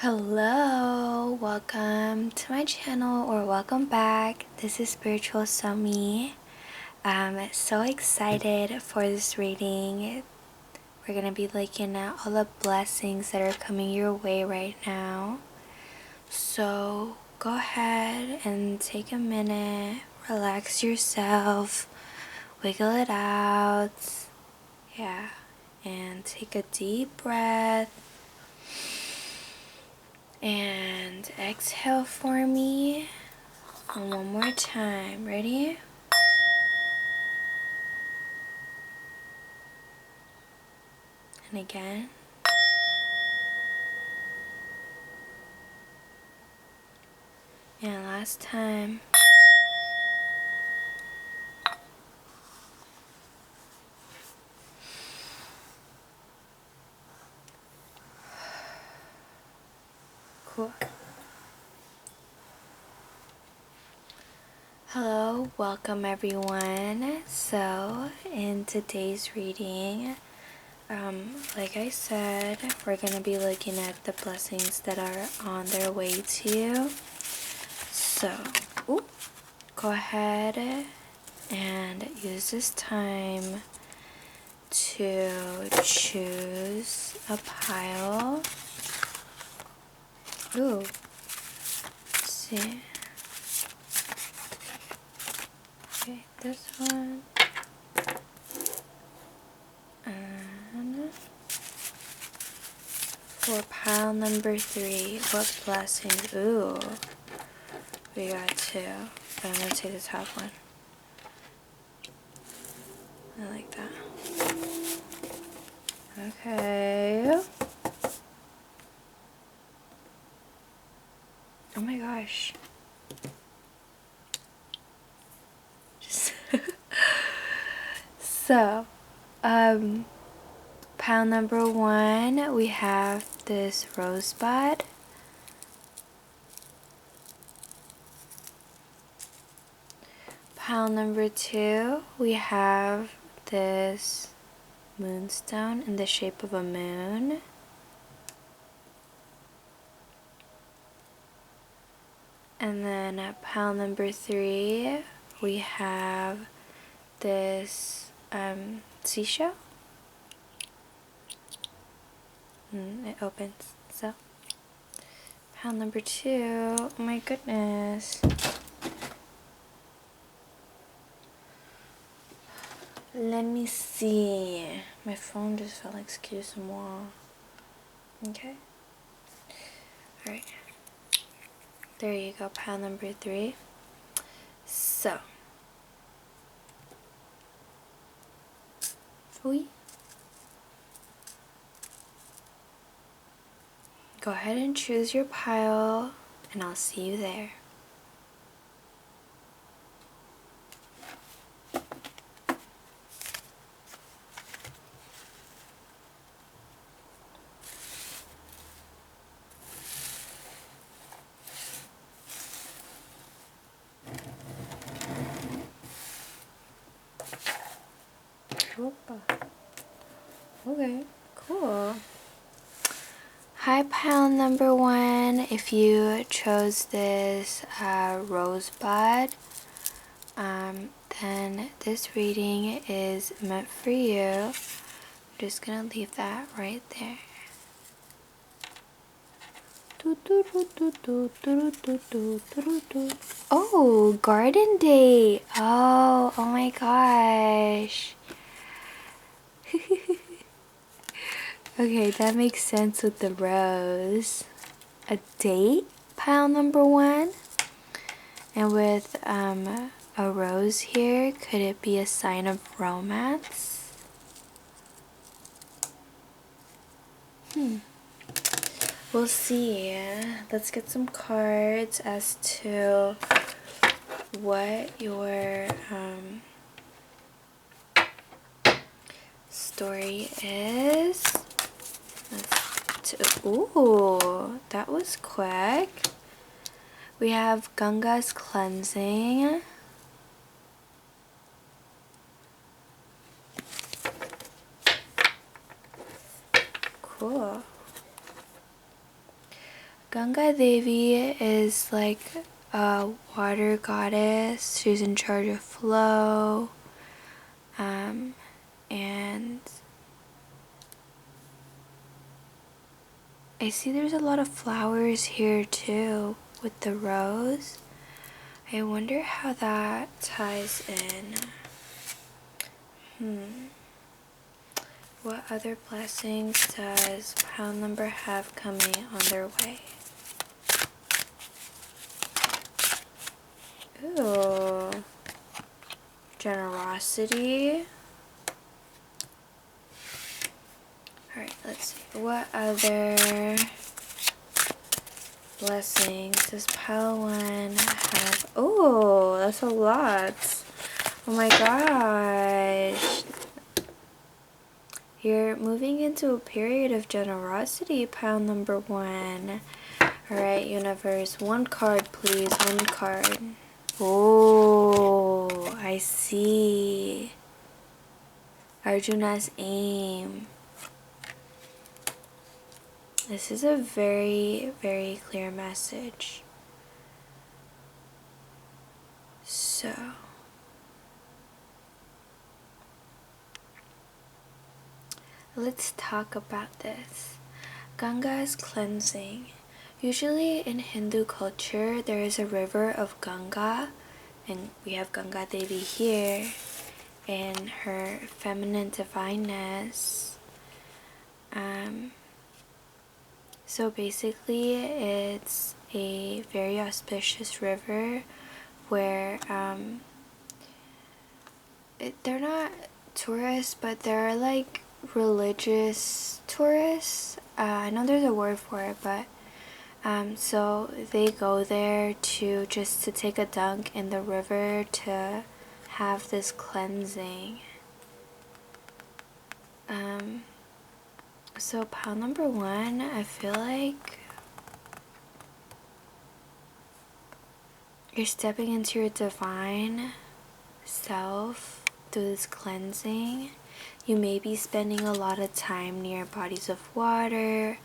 Hello, welcome to my channel or welcome back. This is Spiritual Somi. I'm so excited for this reading. We're going to be looking at all the blessings that are coming your way right now. So go ahead and take a minute, relax yourself, wiggle it out. Yeah, and take a deep breath. And exhale for me. And one more time. Ready? And again. And last time. Cool. Hello, welcome everyone. So, in today's reading, like I said, we're going to be looking at the blessings that are on their way to you. So, go ahead and use this time to choose a pile. Ooh, let's see. Okay, this one. And for pile number 3, what blessings? Ooh, we got 2. But I'm gonna take the top one. I like that. Okay. Oh my gosh. So, pile number 1, we have this Rosebud. Pile number 2, we have this Moonstone in the shape of a moon. And then at pile number 3, we have this seashell. It opens. So, pile number 2. Oh my goodness. Let me see. My phone just felt like excuse moi. Okay. Alright. There you go, pile number 3. So. Oui. Go ahead and choose your pile, and I'll see you there. Okay, cool. Hi, pile number 1. If you chose this Rosebud, then this reading is meant for you. I'm just gonna leave that right there. Oh, garden date. Oh my gosh. Okay, that makes sense with the rose. A date, pile number 1. And with a rose here, could it be a sign of romance? We'll see. Let's get some cards as to what your story is. Ooh, that was quick. We have Ganga's cleansing. Cool. Ganga Devi is like a water goddess. She's in charge of flow. And I see there's a lot of flowers here too with the rose. I wonder how that ties in. What other blessings does pile number have coming on their way? Ooh. Generosity. Alright, let's see. What other blessings does pile 1 have? Oh, that's a lot. Oh my gosh. You're moving into a period of generosity, pile number 1. Alright, universe. 1 card, please. 1 card. Oh, I see. Arjuna's aim. This is a very, very clear message. So, let's talk about this. Ganga is cleansing. Usually in Hindu culture, there is a river of Ganga, and we have Ganga Devi here, and her feminine divineness. So basically, it's a very auspicious river where they're not tourists, but they're like religious tourists. I know there's a word for it, but so they go there to take a dunk in the river to have this cleansing. So pile number 1, I feel like you're stepping into your divine self through this cleansing. You may be spending a lot of time near bodies of water,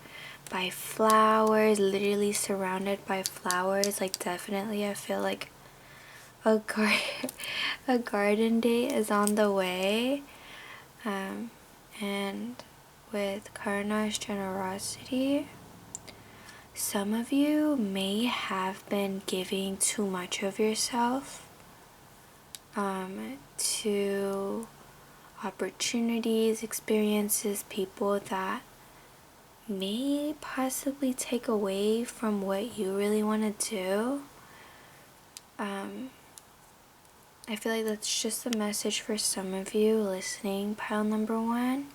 by flowers, literally surrounded by flowers. Like definitely I feel like a garden date is on the way. And with Karna's generosity, some of you may have been giving too much of yourself to opportunities, experiences, people that may possibly take away from what you really want to do. I feel like that's just a message for some of you listening, pile number 1.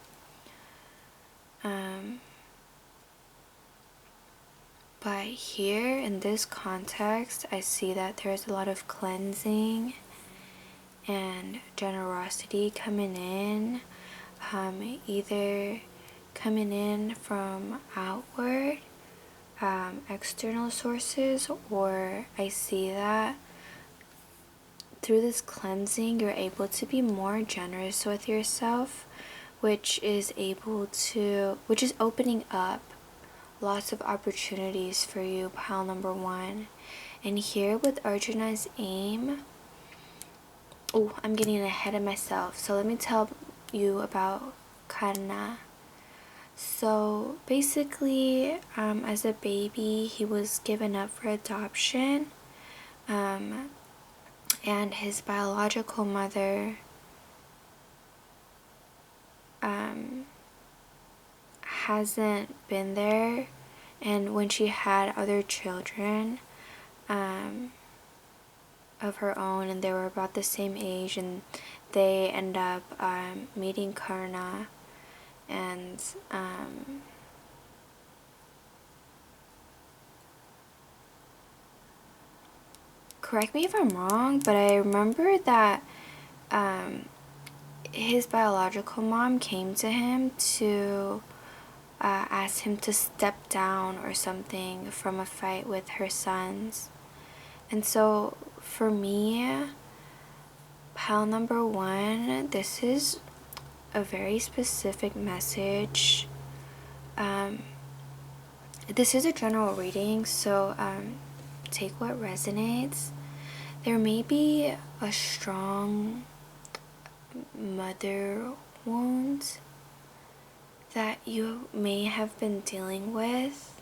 But here in this context, I see that there's a lot of cleansing and generosity coming in, either coming in from outward, external sources, or I see that through this cleansing, you're able to be more generous with yourself, which is opening up lots of opportunities for you, pile number 1. And here with Arjuna's aim, oh, I'm getting ahead of myself. So let me tell you about Karna. So basically, as a baby, he was given up for adoption. And his biological mother hasn't been there, and when she had other children of her own, and they were about the same age, and they end up meeting Karna, and correct me if I'm wrong, but I remember that his biological mom came to him to ask him to step down or something from a fight with her sons. And so for me, pile number 1, this is a very specific message. this is a general reading, so take what resonates. There may be a strong mother wound that you may have been dealing with.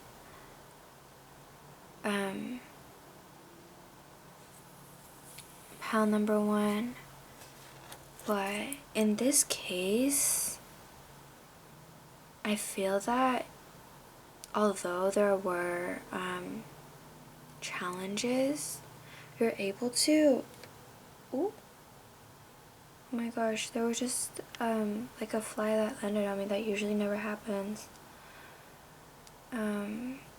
Pile number one. But in this case, I feel that although there were challenges, you're able to... Ooh. Oh my gosh, there was just like a fly that landed on me. That usually never happens.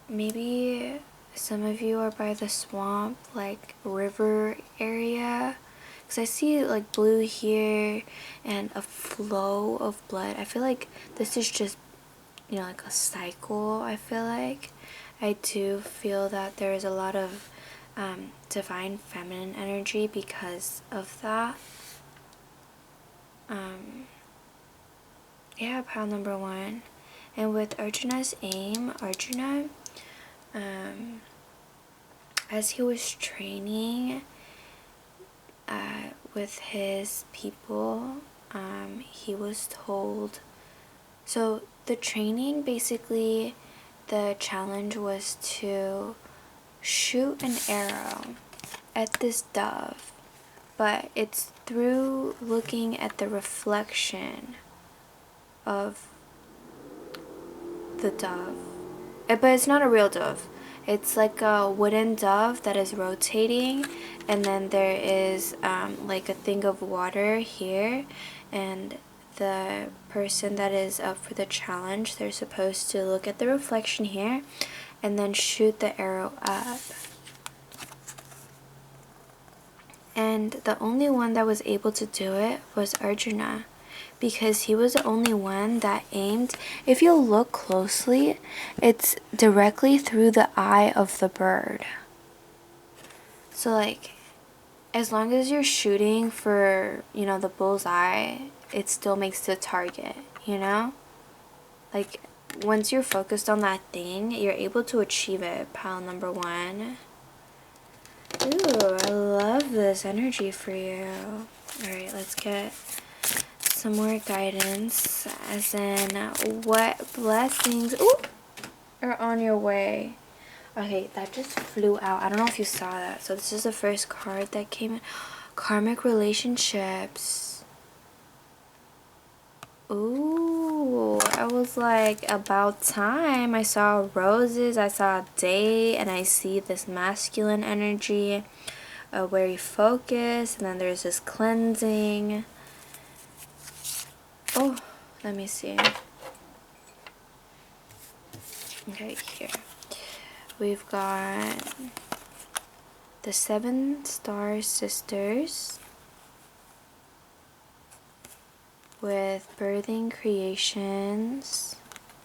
Maybe some of you are by the swamp, like river area, because I see like blue here and a flow of blood. I feel like this is just, you know, like a cycle. I feel like I do feel that there is a lot of divine feminine energy because of that. Yeah, pile number one. And with Arjuna's aim, Arjuna, as he was training with his people, he was told... So the training, basically, the challenge was to shoot an arrow at this dove, but it's through looking at the reflection of the dove. But it's not a real dove. It's like a wooden dove that is rotating, and then there is like a thing of water here, and the person that is up for the challenge, they're supposed to look at the reflection here and then shoot the arrow up. And the only one that was able to do it was Arjuna, because he was the only one that aimed. If you look closely, it's directly through the eye of the bird. So like, as long as you're shooting for, you know, the bullseye, it still makes the target, you know? Like, once you're focused on that thing, you're able to achieve it. Pile number one. Ooh, I love this energy for you. Alright, let's get some more guidance, as in what blessings are on your way. Okay, that just flew out. I don't know if you saw that. So this is the first card that came in. Karmic relationships. Ooh, I was like, about time. I saw roses, I saw a date, and I see this masculine energy, very focused, and then there's this cleansing. Oh, let me see. Okay, here. We've got the 7 Star Sisters with birthing creations,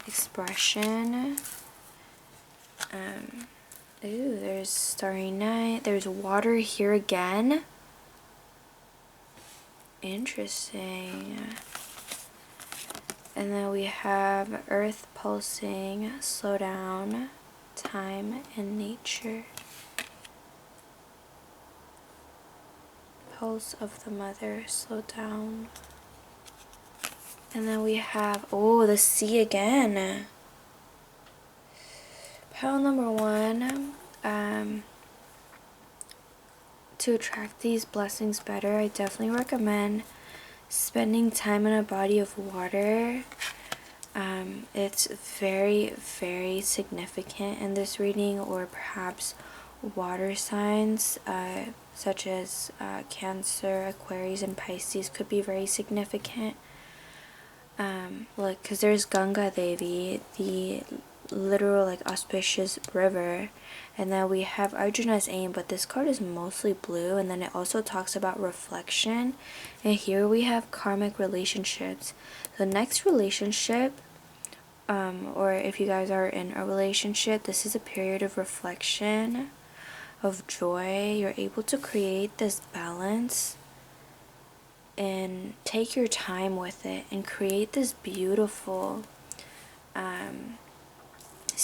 expression. Ooh, there's Starry Night. There's water here again. Interesting. And then we have earth pulsing, slow down, time and nature. Pulse of the mother, slow down. And then we have, oh, the sea again. Pile number one. To attract these blessings better, I definitely recommend spending time in a body of water. It's very, very significant in this reading, or perhaps water signs such as Cancer, Aquarius, and Pisces could be very significant. Like, because there's Ganga Devi, the literal like auspicious river, and then we have Arjuna's aim, but this card is mostly blue, and then it also talks about reflection, and here we have karmic relationships. The next relationship, or if you guys are in a relationship, this is a period of reflection, of joy. You're able to create this balance and take your time with it and create this beautiful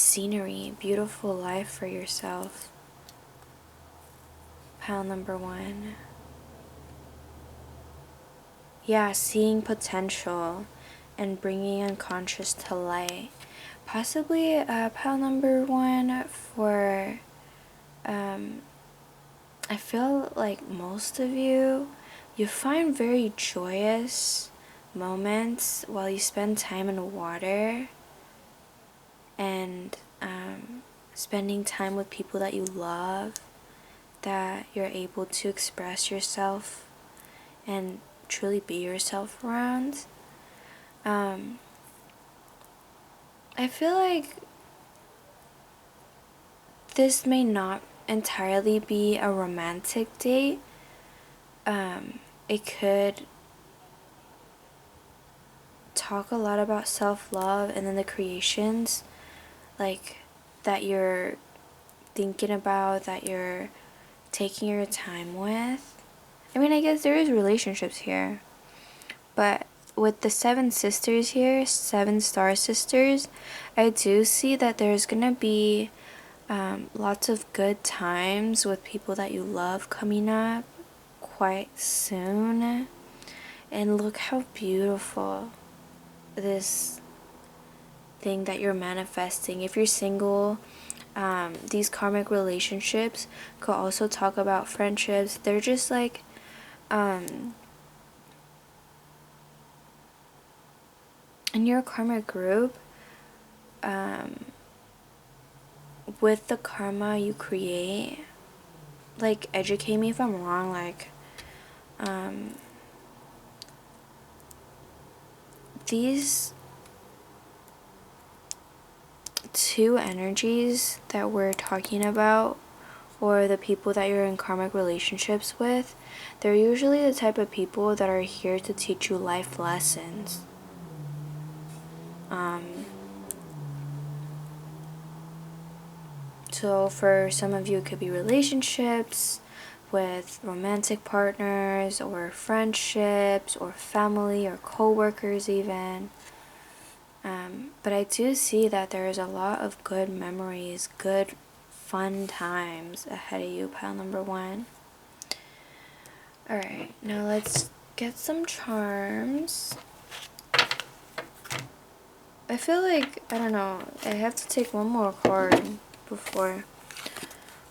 scenery, beautiful life for yourself. Pile number 1. Yeah, seeing potential and bringing unconscious to light. Possibly pile number 1 for, I feel like most of you find very joyous moments while you spend time in the water and spending time with people that you love, that you're able to express yourself and truly be yourself around. I feel like this may not entirely be a romantic date. It could talk a lot about self-love and then the creations like that you're thinking about, that you're taking your time with. I mean, I guess there is relationships here, but with the 7 sisters here, 7 star sisters, I do see that there's gonna be lots of good times with people that you love coming up quite soon. And look how beautiful this thing that you're manifesting. If you're single, these karmic relationships could also talk about friendships. They're just like in your karmic group, with the karma you create, like, educate me if I'm wrong, like these 2 energies that we're talking about, or the people that you're in karmic relationships with, they're usually the type of people that are here to teach you life lessons. So for some of you, it could be relationships with romantic partners, or friendships, or family, or co-workers even. But I do see that there is a lot of good memories, good fun times ahead of you, pile number 1. Alright, now let's get some charms. I feel like, I don't know, I have to take one more card before.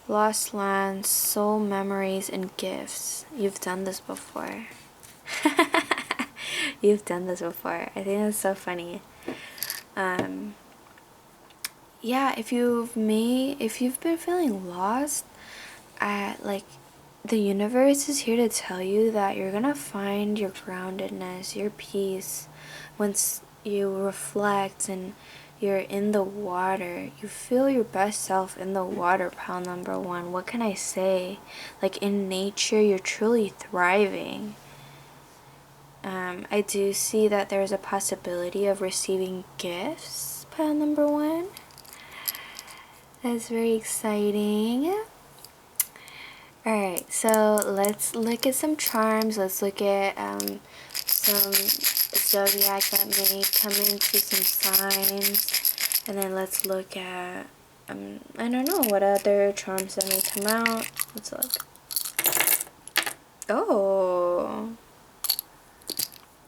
Lost lands, soul memories, and gifts. You've done this before. You've done this before. I think that's so funny. Yeah, if you've been feeling lost, like, the universe is here to tell you that you're gonna find your groundedness, your peace, once you reflect and you're in the water. You feel your best self in the water, pile number 1. What can I say? Like, in nature, you're truly thriving. I do see that there's a possibility of receiving gifts, pile number 1. That's very exciting. Alright, so let's look at some charms. Let's look at some zodiac that may come into some signs. And then let's look at, I don't know, what other charms that may come out. Let's look. Oh.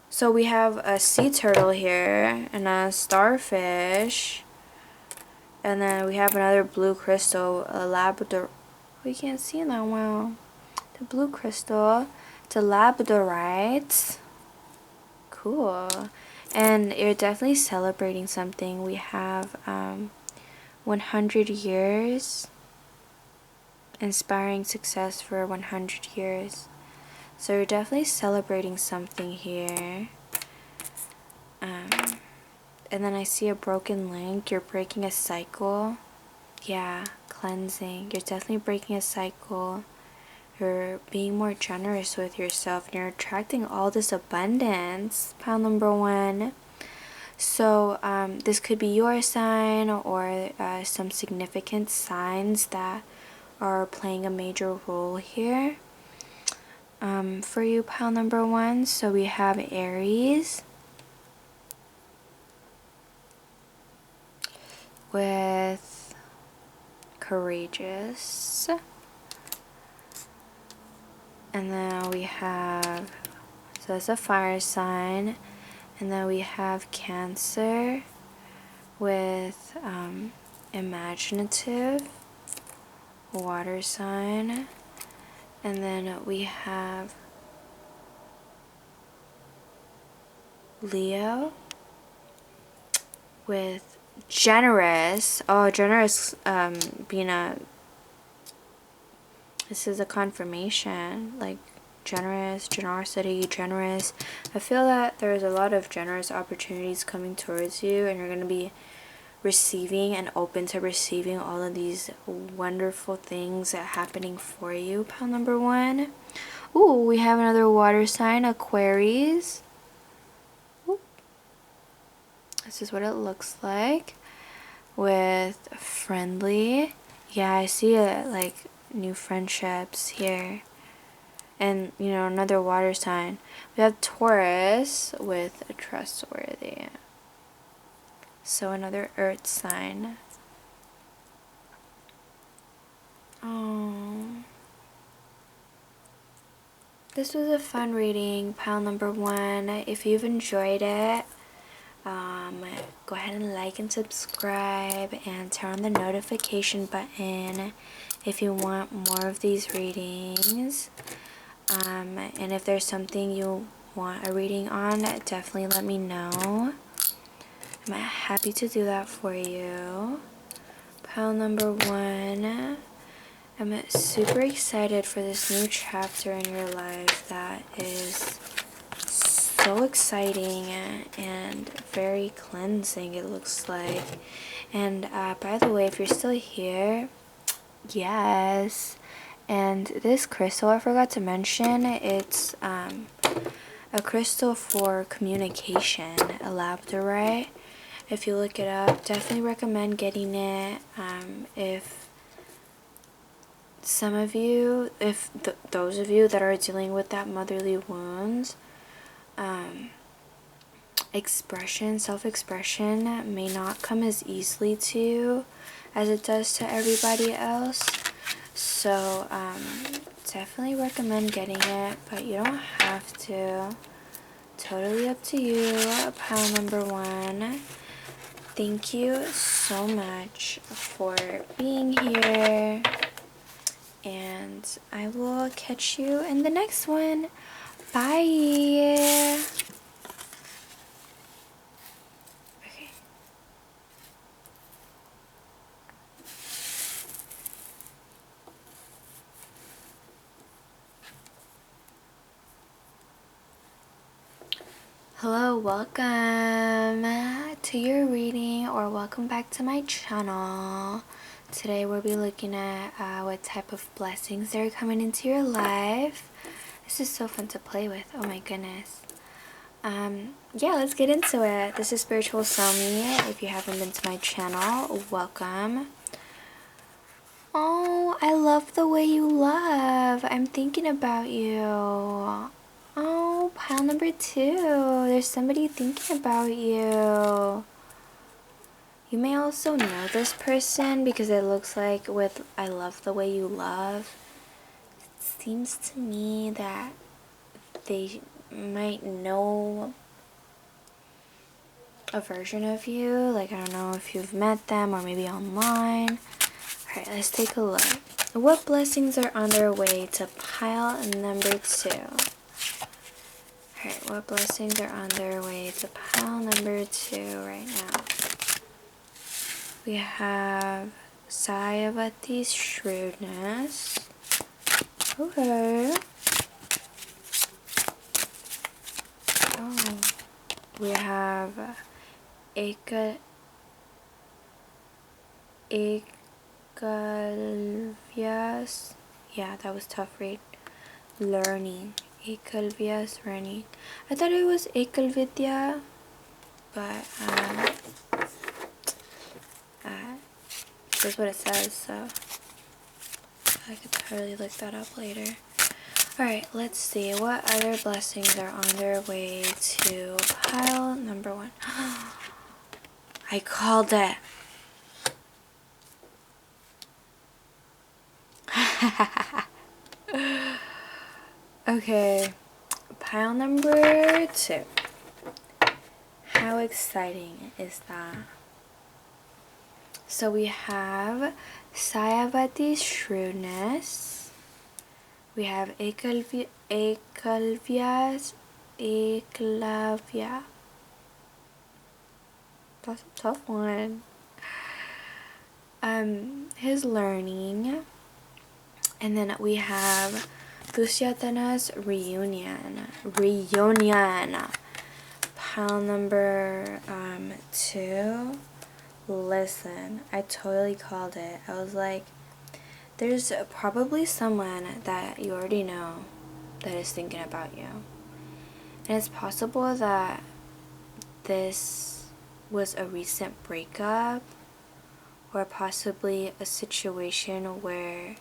So we have a sea turtle here, and a starfish. And then we have another blue crystal, a labrador. We can't see that well. The blue crystal, the labradorite. Cool. And you're definitely celebrating something. We have 100 years. Inspiring success for 100 years. So you're definitely celebrating something here. And then I see a broken link. You're breaking a cycle. Yeah, cleansing. You're definitely breaking a cycle. You're being more generous with yourself. And you're attracting all this abundance. Pile number 1. So this could be your sign, or some significant signs that are playing a major role here. For you, pile number 1. So we have Aries. with courageous. And then we have, so that's a fire sign. And then we have Cancer with imaginative, water sign. And then we have Leo with generous. Oh, generous being a, this is a confirmation, like generous, generosity, generous. I feel that there's a lot of generous opportunities coming towards you, and you're going to be receiving and open to receiving all of these wonderful things that are happening for you, pile number 1. Ooh, we have another water sign, Aquarius. Ooh. This is what it looks like with friendly. Yeah, I see it, like new friendships here. And, you know, another water sign. We have Taurus with trustworthy. So another earth sign. Oh. This was a fun reading, pile number 1. If you've enjoyed it, go ahead and like and subscribe and turn on the notification button if you want more of these readings. And if there's something you want a reading on, definitely let me know. I'm happy to do that for you. Pile number 1. I'm super excited for this new chapter in your life that is so exciting and very cleansing, it looks like. And by the way, if you're still here, yes. And this crystal, I forgot to mention, it's a crystal for communication, a labradorite. If you look it up, definitely recommend getting it. If some of you, if those of you that are dealing with that motherly wounds, expression, self-expression may not come as easily to you as it does to everybody else. So definitely recommend getting it, but you don't have to. Totally up to you. Pile number 1. Thank you so much for being here, and I will catch you in the next one. Bye. Okay. Hello, welcome to your reading, or welcome back to my channel. Today we'll be looking at what type of blessings are coming into your life. This is so fun to play with. Oh my goodness. Yeah, let's get into it. This is Spiritual Somi. If you haven't been to my channel, welcome. Oh, I love the way you love. I'm thinking about you. Oh, pile number 2. There's somebody thinking about you. You may also know this person because it looks like with I love the way you love. It seems to me that they might know a version of you. Like, I don't know if you've met them or maybe online. Alright, let's take a look. What blessings are on their way to pile number 2? Alright, what blessings are on their way to pile number 2 right now? We have Sayavati's shrewdness. Okay. Oh. We have Ekalvias. Yeah, that was tough read. Learning. Ekalvias learning. I thought it was Ekalvidya, but that's what it says, so I could totally look that up later. Alright, let's see. What other blessings are on their way to pile number 1? I called it. Okay, pile number 2. How exciting is that? So we have Sayavati's shrewdness. We have Eklavya's Eklavya. That's a tough one. His learning. And then we have Dusyatana's reunion. Pile number 2. Listen, I totally called it. I was like, there's probably someone that you already know that is thinking about you. And it's possible that this was a recent breakup, or possibly a situation where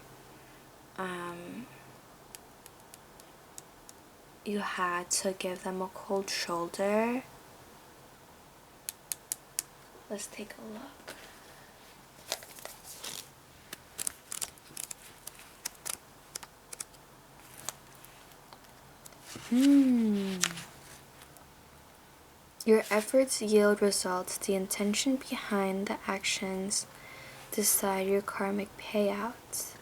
you had to give them a cold shoulder. Let's take a look. Your efforts yield results. The intention behind the actions decide your karmic payouts.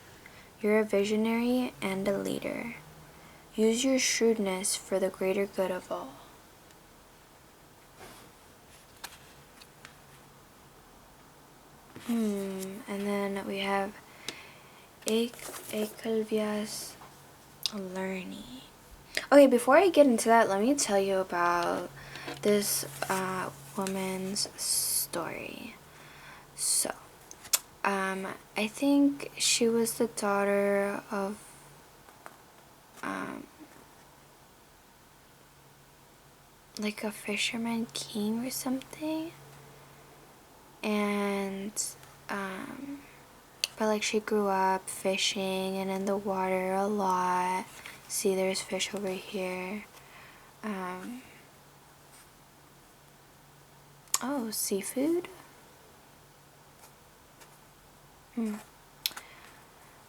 You're a visionary and a leader. Use your shrewdness for the greater good of all. And then we have Ekalvya's learning. Okay, before I get into that, let me tell you about this woman's story. So, I think she was the daughter of like a fisherman king or something, and but like she grew up fishing and in the water a lot. See, there's fish over here. Oh, seafood.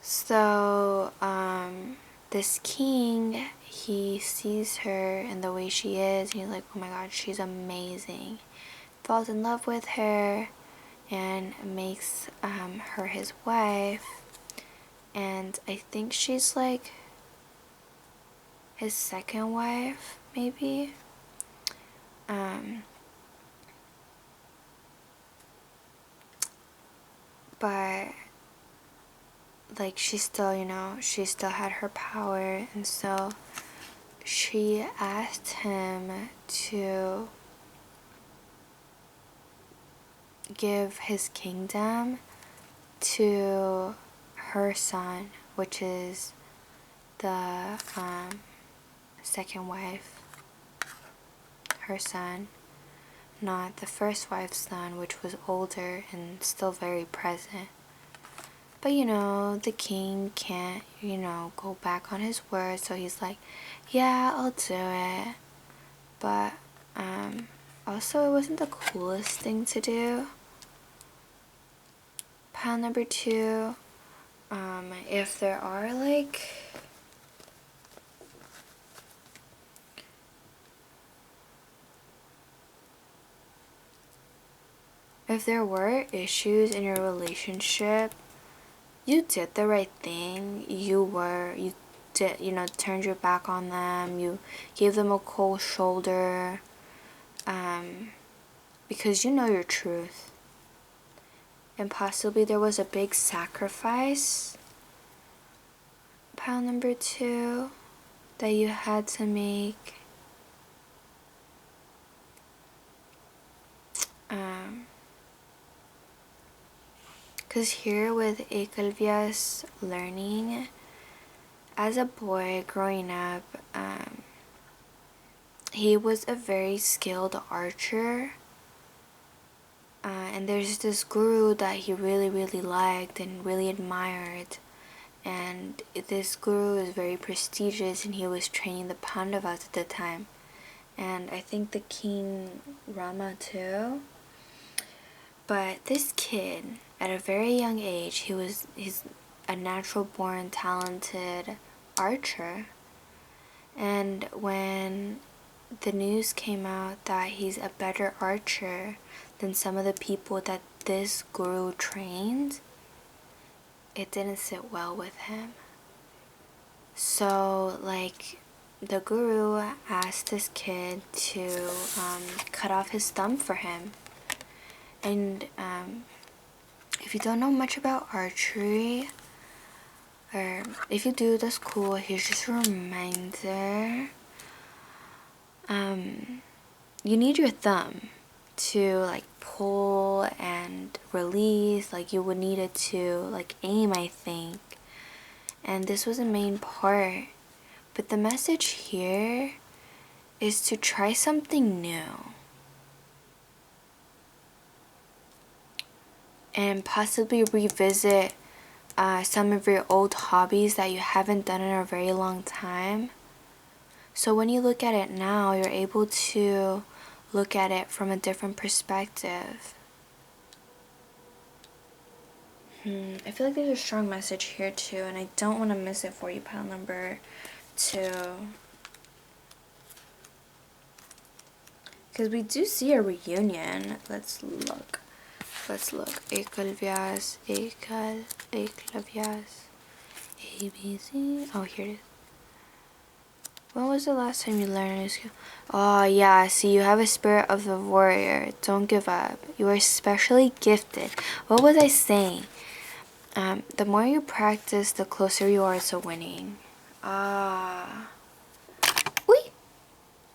So this king, he sees her and the way she is, and he's like, oh my god, she's amazing. Falls in love with her and makes her his wife. And I think she's like his second wife, maybe. But like she still, she still had her power, and so she asked him to give his kingdom to her son, which is the second wife, her son, not the first wife's son, which was older and still very present. But the king can't, go back on his word, so he's like, yeah, I'll do it. But also it wasn't the coolest thing to do. Pile number 2, if there are like if there were issues in your relationship, you did the right thing. You did, turned your back on them. You gave them a cold shoulder, because you know your truth. And possibly there was a big sacrifice, pile number 2, that you had to make. Because here with Ekalvya's learning, as a boy growing up, he was a very skilled archer. And there's this guru that he really, really liked and really admired. And this guru is very prestigious, and he was training the Pandavas at the time. And I think the King Rama too. But this kid, at a very young age, a natural born talented archer. And when the news came out that he's a better archer than some of the people that this guru trained, it didn't sit well with him. So like the guru asked this kid to cut off his thumb for him. And if you don't know much about archery, or if you do, that's cool. Here's just a reminder. You need your thumb to like pull and release. Like you would need it to like aim, I think. And this was a main part. But the message here is to try something new. And possibly revisit some of your old hobbies that you haven't done in a very long time. So when you look at it now, you're able to look at it from a different perspective. I feel like there's a strong message here too, and I don't want to miss it for you, pile number 2. Because we do see a reunion. Let's look. Ekalvyas, Eklavyas, ABC. Oh, here it is. When was the last time you learned a new skill? Oh, yeah. See, you have a spirit of the warrior. Don't give up. You are specially gifted. What was I saying? The more you practice, the closer you are to winning. Whee!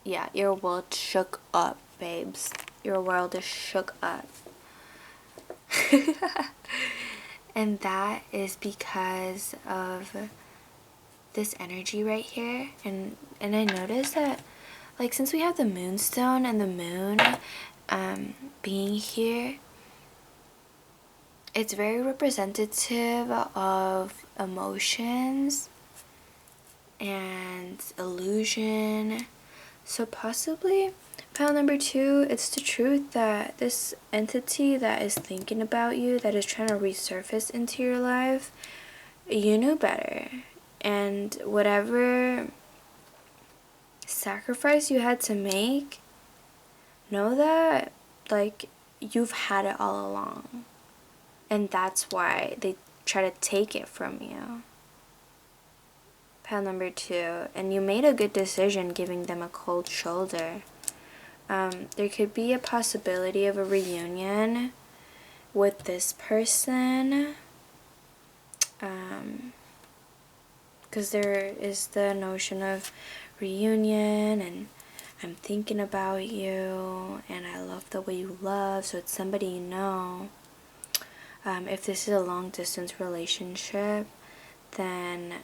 Yeah, your world shook up, babes. Your world is shook up. And that is because of this energy right here. And I noticed that, like, since we have the Moonstone and the moon being here, it's very representative of emotions and illusion. So possibly pile number 2, it's the truth that this entity that is thinking about you, that is trying to resurface into your life, you knew better. And whatever sacrifice you had to make, know that like you've had it all along. And that's why they try to take it from you. Pile number 2, and you made a good decision giving them a cold shoulder. There could be a possibility of a reunion with this person. Because there is the notion of reunion, and I'm thinking about you, and I love the way you love, so it's somebody you know. If this is a long distance relationship, then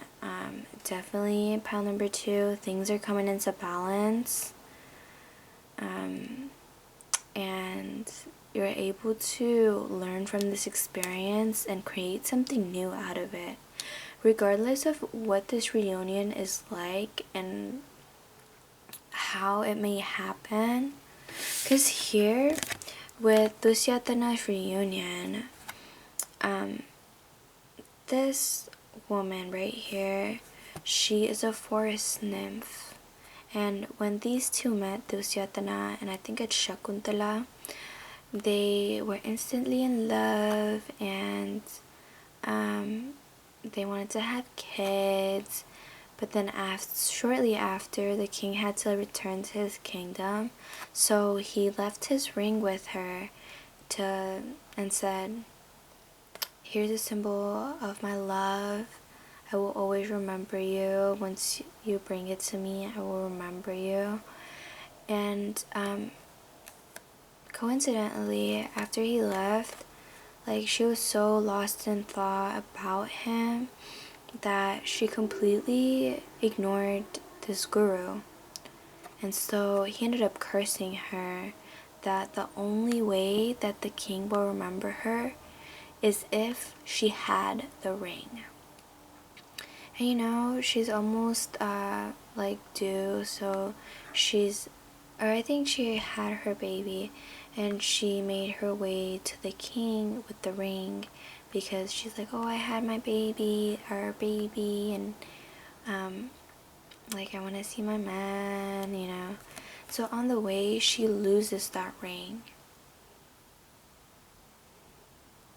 definitely pile number 2, things are coming into balance. And you're able to learn from this experience and create something new out of it, regardless of what this reunion is like and how it may happen. Because here with Dusyatana's reunion, this woman right here, she is a forest nymph. And when these two met, Dusyatana and I think it's Shakuntala, they were instantly in love, and they wanted to have kids. But then shortly after, the king had to return to his kingdom, so he left his ring with her and said, "Here's a symbol of my love. I will always remember you. Once you bring it to me, I will remember you." And coincidentally, after he left, like, she was so lost in thought about him that she completely ignored this guru. And so he ended up cursing her that the only way that the king will remember her is if she had the ring. And you know, she's almost like due, so I think she had her baby, and she made her way to the king with the ring because she's like, oh, I had my baby, and like I want to see my man, you know. So on the way, she loses that ring.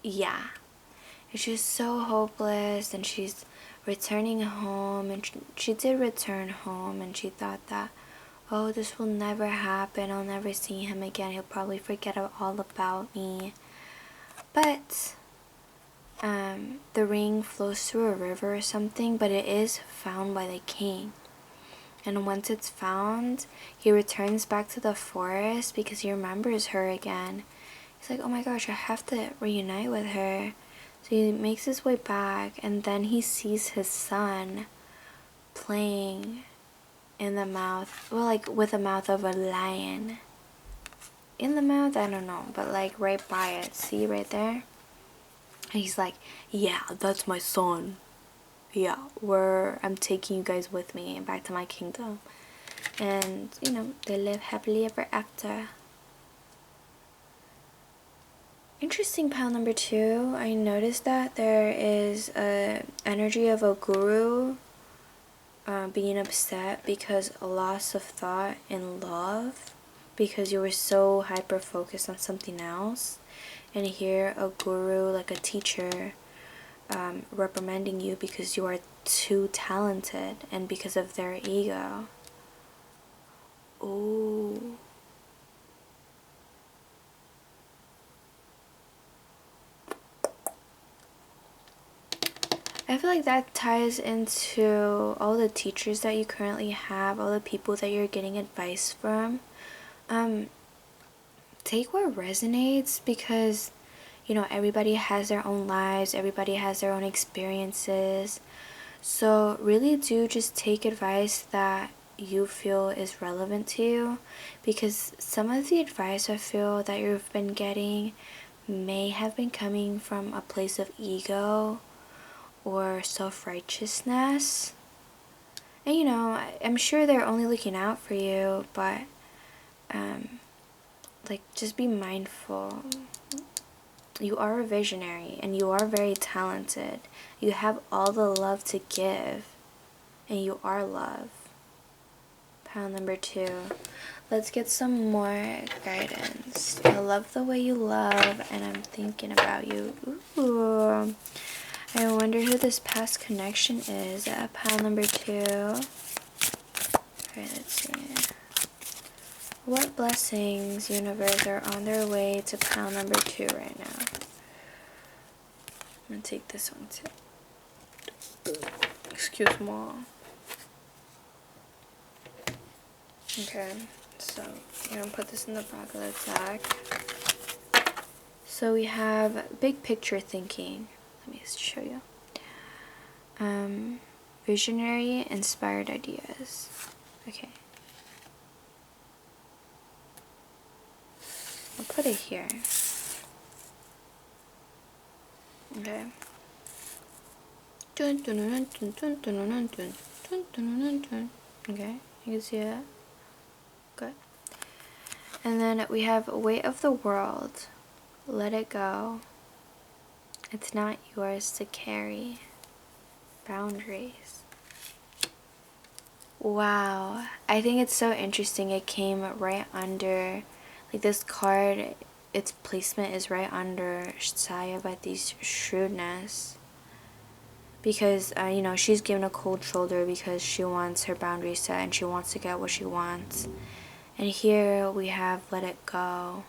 Yeah. And she's so hopeless, and she's returning home, and she did return home, and she thought that, oh, this will never happen, I'll never see him again, he'll probably forget all about me. But the ring flows through a river or something, but it is found by the king. And once it's found, he returns back to the forest because he remembers her again. He's like, oh my gosh, I have to reunite with her. So he makes his way back, and then he sees his son playing in the mouth, well, like with the mouth of a lion. In the mouth, I don't know, but like right by it. See right there? And he's like, yeah, that's my son. Yeah, I'm taking you guys with me back to my kingdom. And, you know, they live happily ever after. Interesting pile number 2. I noticed that there is a energy of a guru being upset because a loss of thought in love, because you were so hyper focused on something else. And here a guru, like a teacher, reprimanding you because you are too talented and because of their ego. Ooh. I feel like that ties into all the teachers that you currently have, all the people that you're getting advice from. Take what resonates, because, you know, everybody has their own lives, everybody has their own experiences. So really do just take advice that you feel is relevant to you, because some of the advice I feel that you've been getting may have been coming from a place of ego or self-righteousness. And you know, I'm sure they're only looking out for you, but like, just be mindful. You are a visionary and you are very talented. You have all the love to give, and you are love. Pile number 2. Let's get some more guidance. I love the way you love, and I'm thinking about you. Ooh. I wonder who this past connection is. Pile number 2. Alright, let's see. What blessings, universe, are on their way to pile number 2 right now? I'm gonna take this one too. Excuse me. Okay, so I'm gonna put this in the back of the deck. So we have big picture thinking. Let me just show you. Visionary, inspired ideas. Okay. I'll put it here. Okay. Okay, you can see that. Good. And then we have weight of the world. Let it go. It's not yours to carry. Boundaries. Wow. I think it's so interesting. It came right under, like, this card, its placement is right under Sayavati's shrewdness. Because, you know, she's given a cold shoulder because she wants her boundaries set and she wants to get what she wants. And here we have let it go.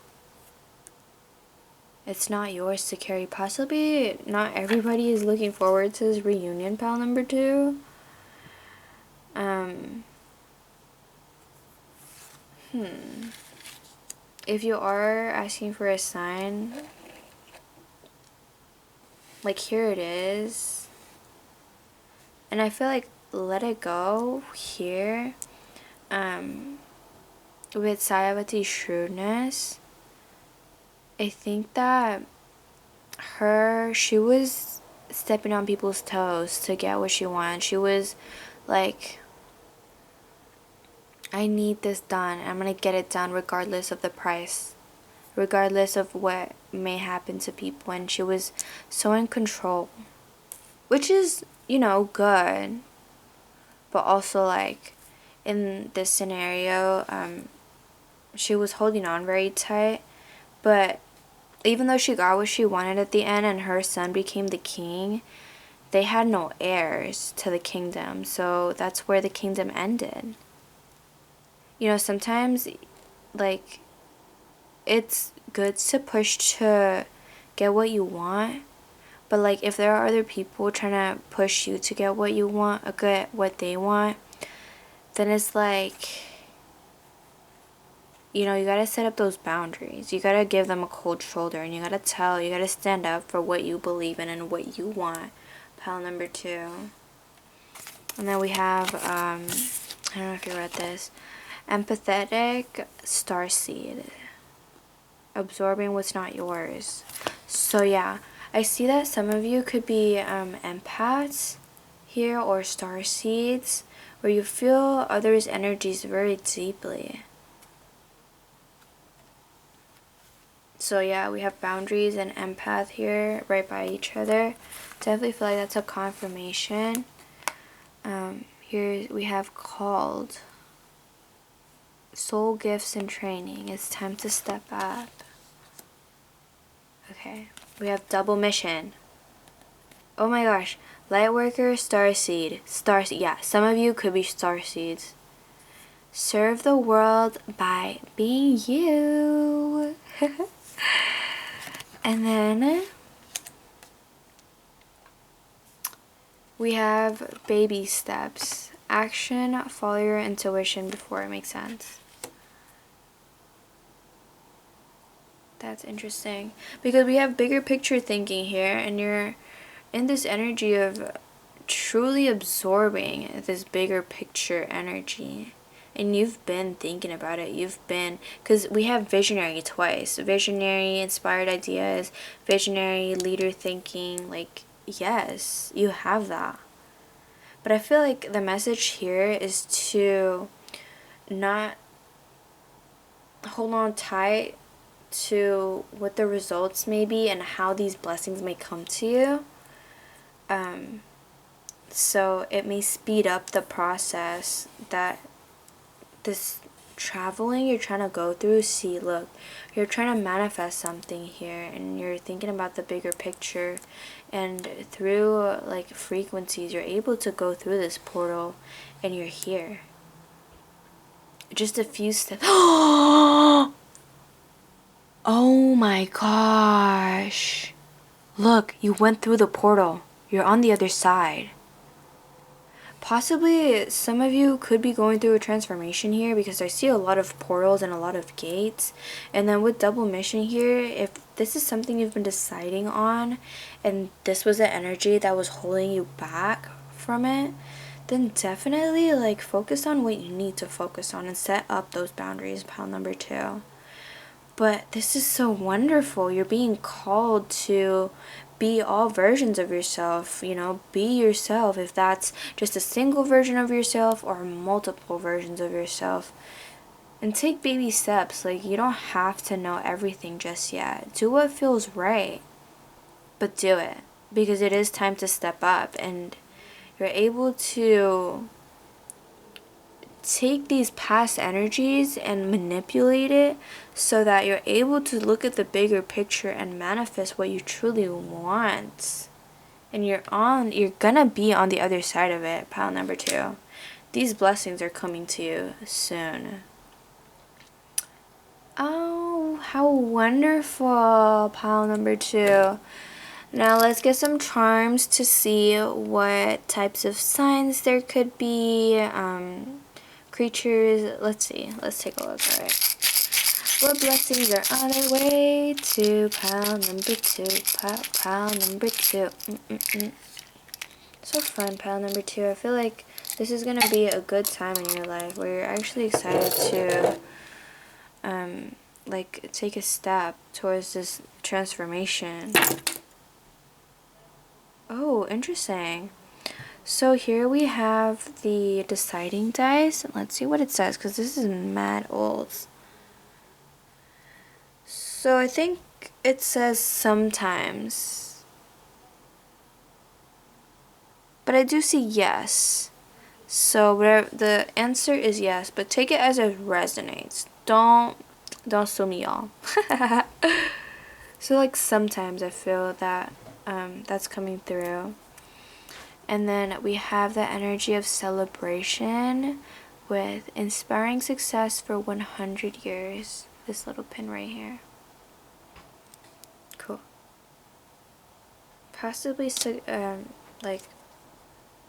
It's not yours to carry. Possibly not everybody is looking forward to this reunion, pal number 2. If you are asking for a sign, like, here it is. And I feel like let it go here, with Sayavati's shrewdness, I think that she was stepping on people's toes to get what she wanted. She was like, I need this done. I'm gonna get it done regardless of the price. regardless of what may happen to people, and she was so in control, which is, you know, good. But also, like, in this scenario, she was holding on very tight, but even though she got what she wanted at the end and her son became the king, they had no heirs to the kingdom, so that's where the kingdom ended. You know, sometimes, like, it's good to push to get what you want, but, like, if there are other people trying to push you to get what you want, or get what they want, then it's like, you know, you gotta set up those boundaries. You gotta give them a cold shoulder, and you gotta stand up for what you believe in and what you want. Pile number 2. And then we have, I don't know if you read this, empathetic starseed. Absorbing what's not yours. So yeah, I see that some of you could be empaths here, or starseeds, where you feel others' energies very deeply. So yeah, we have boundaries and empath here right by each other. Definitely feel like that's a confirmation. Here we have called. Soul gifts and training. It's time to step up. Okay. We have double mission. Oh my gosh. Lightworker, starseed. Starseed. Yeah, some of you could be starseeds. Serve the world by being you. And then we have baby steps. Action, follow your intuition before it makes sense. That's interesting. Because we have bigger picture thinking here, and you're in this energy of truly absorbing this bigger picture energy. And you've been thinking about it. You've been, because we have visionary twice. Visionary, inspired ideas, visionary, leader thinking. Like, yes, you have that. But I feel like the message here is to not hold on tight to what the results may be and how these blessings may come to you. So it may speed up the process that this traveling you're trying to go through. See, look, you're trying to manifest something here, and you're thinking about the bigger picture, and through like frequencies you're able to go through this portal, and you're here. Just a few steps. Oh my gosh, look, you went through the portal. You're on the other side. Possibly some of you could be going through a transformation here, because I see a lot of portals and a lot of gates. And then with double mission here, if this is something you've been deciding on and this was the energy that was holding you back from it, then definitely like focus on what you need to focus on and set up those boundaries. Pile number 2. But this is so wonderful. You're being called to be all versions of yourself, you know, be yourself, if that's just a single version of yourself or multiple versions of yourself. And take baby steps. Like, you don't have to know everything just yet. Do what feels right, but do it, because it is time to step up, and you're able to take these past energies and manipulate it so that you're able to look at the bigger picture and manifest what you truly want. And you're gonna be on the other side of it. Pile number 2. These blessings are coming to you soon. Oh, how wonderful. Pile number 2. Now let's get some charms to see what types of signs there could be. Creatures. Let's see. Let's take a look. All right. What blessings are on their way to pile number 2? Pile number 2. So fun, pile number 2. I feel like this is gonna be a good time in your life where you're actually excited to like take a step towards this transformation. Oh, interesting. So here we have the deciding dice. Let's see what it says, because this is mad old. So I think it says sometimes. But I do see yes. So whatever the answer is yes, but take it as it resonates. Don't sue me, y'all. So like sometimes I feel that that's coming through. And then we have the energy of celebration with inspiring success for 100 years. This little pin right here. Cool. Possibly like,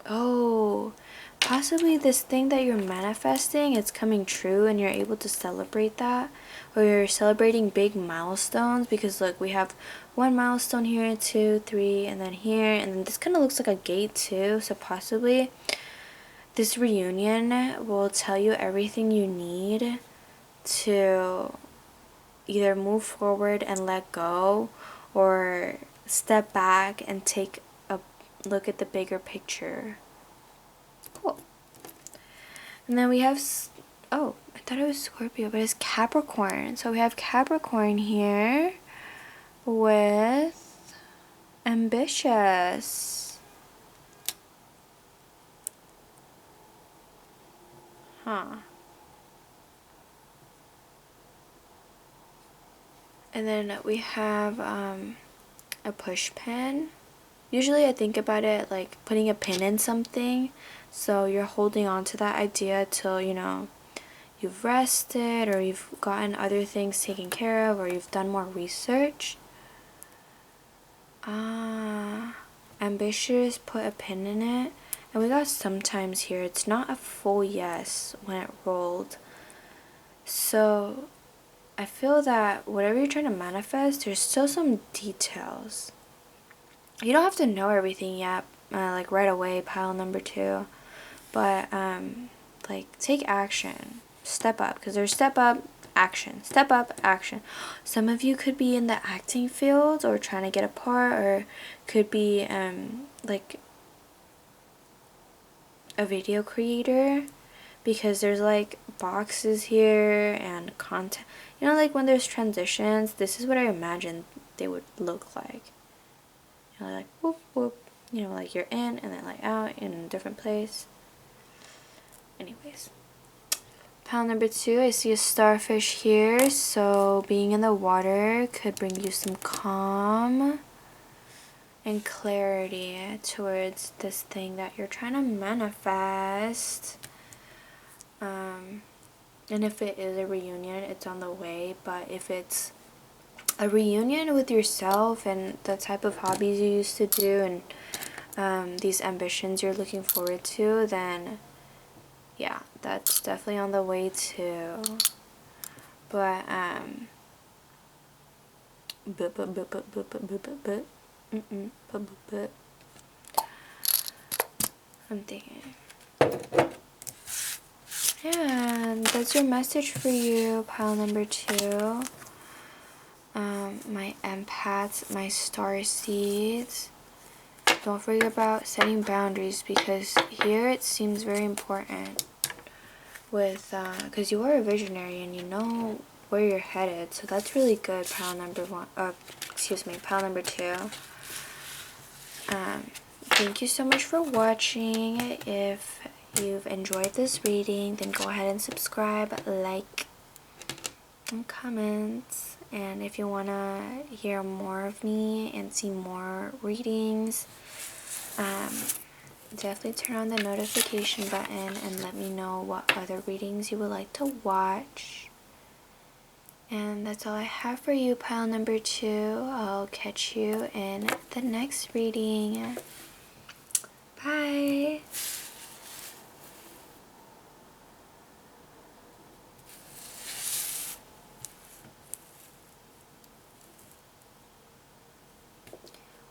oh, possibly this thing that you're manifesting, it's coming true and you're able to celebrate that, or you're celebrating big milestones, because look, we have one milestone here, 2, 3, and then here, and then this kind of looks like a gate too. So possibly this reunion will tell you everything you need to either move forward and let go, or step back and take a look at the bigger picture. Cool. And then we have, oh, I thought it was Scorpio, but it's Capricorn. So we have Capricorn here with ambitious. Huh. And then we have a push pin. Usually I think about it like putting a pin in something. So you're holding on to that idea till, you know, you've rested, or you've gotten other things taken care of, or you've done more research. Ambitious, put a pin in it. And we got sometimes here. It's not a full yes when it rolled. So I feel that whatever you're trying to manifest, there's still some details. You don't have to know everything yet, like right away, pile number 2. But like take action, step up, because there's step up, action, step up, action. Some of you could be in the acting field or trying to get a part, or could be like a video creator, because there's like boxes here and content. You know, like when there's transitions, this is what I imagine they would look like. You know, like whoop whoop, you know, like you're in and then like out in a different place. Anyways, pile number 2, I see a starfish here, so being in the water could bring you some calm and clarity towards this thing that you're trying to manifest. And if it is a reunion, it's on the way. But if it's a reunion with yourself and the type of hobbies you used to do, and these ambitions you're looking forward to, then yeah, that's definitely on the way too. But I'm thinking, and that's your message for you, pile number 2. My empaths, my star seeds. Don't forget about setting boundaries, because here it seems very important with because you are a visionary and you know where you're headed, so that's really good, pile number 1, pile number 2. Thank you so much for watching. If you've enjoyed this reading, then go ahead and subscribe, like, and comment. And if you want to hear more of me and see more readings, definitely turn on the notification button and let me know what other readings you would like to watch. And that's all I have for you, pile number 2. I'll catch you in the next reading. Bye!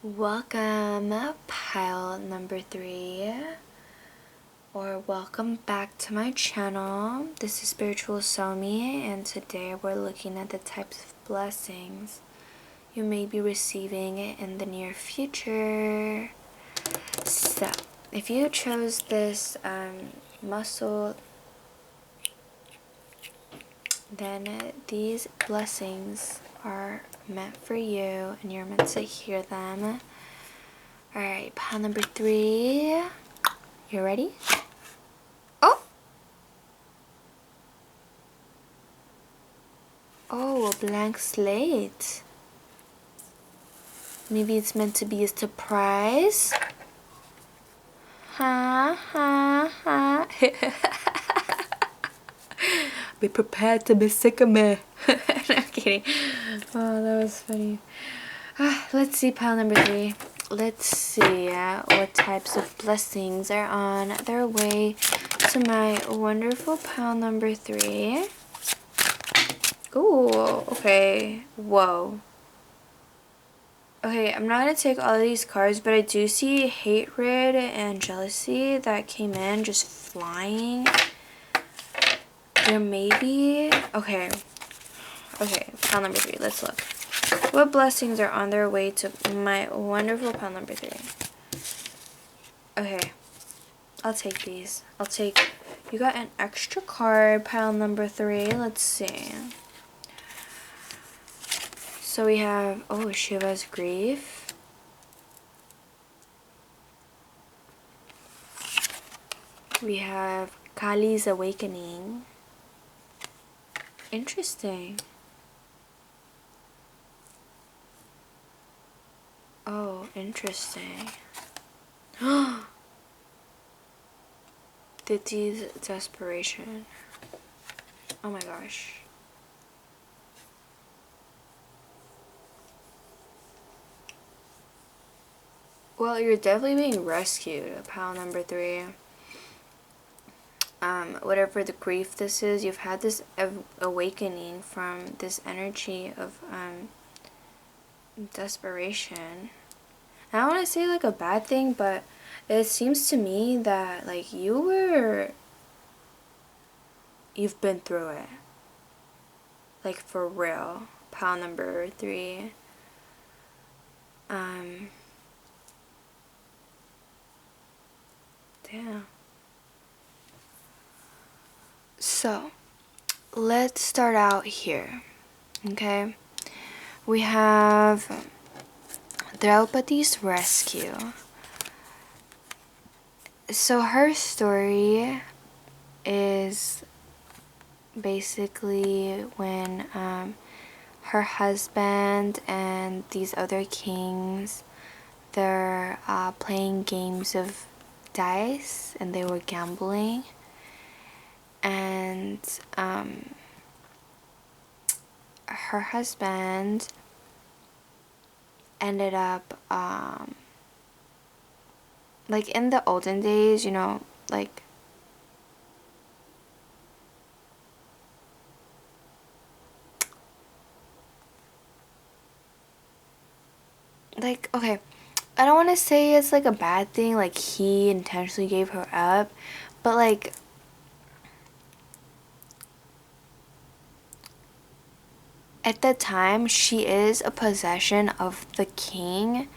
Welcome, pile number 3, or welcome back to my channel. This is Spiritual Somi, and today we're looking at the types of blessings you may be receiving in the near future. So, if you chose this muscle then these blessings are meant for you and you're meant to hear them. Alright, pile number 3. You ready? Oh! Oh, a blank slate. Maybe it's meant to be a surprise. Ha ha ha. Be prepared to be sick of me. No, I'm kidding. Oh, that was funny. Let's see pile number 3. Let's see what types of blessings are on their way to my wonderful pile number 3. Ooh, okay. Whoa. Okay, I'm not going to take all of these cards, but I do see hatred and jealousy that came in just flying. There may be... Okay, pile number 3. Let's look. What blessings are on their way to my wonderful pile number 3? Okay, I'll take these. You got an extra card, pile number 3. Let's see. So we have, oh, Shiva's grief. We have Kali's awakening. Interesting. Oh, interesting. Ditti's desperation. Oh my gosh. Well, you're definitely being rescued, pile number 3. Whatever the grief this is, you've had this awakening from this energy of desperation. I don't want to say like a bad thing, but it seems to me that like you've been through it. Like for real. Pile number 3. Damn. So, let's start out here. Okay? We have Draupadi's rescue. So her story is basically when her husband and these other kings, they're playing games of dice and they were gambling, and her husband ended up like in the olden days, you know, like okay, I don't want to say it's like a bad thing, like he intentionally gave her up, but like at the time she is a possession of the king,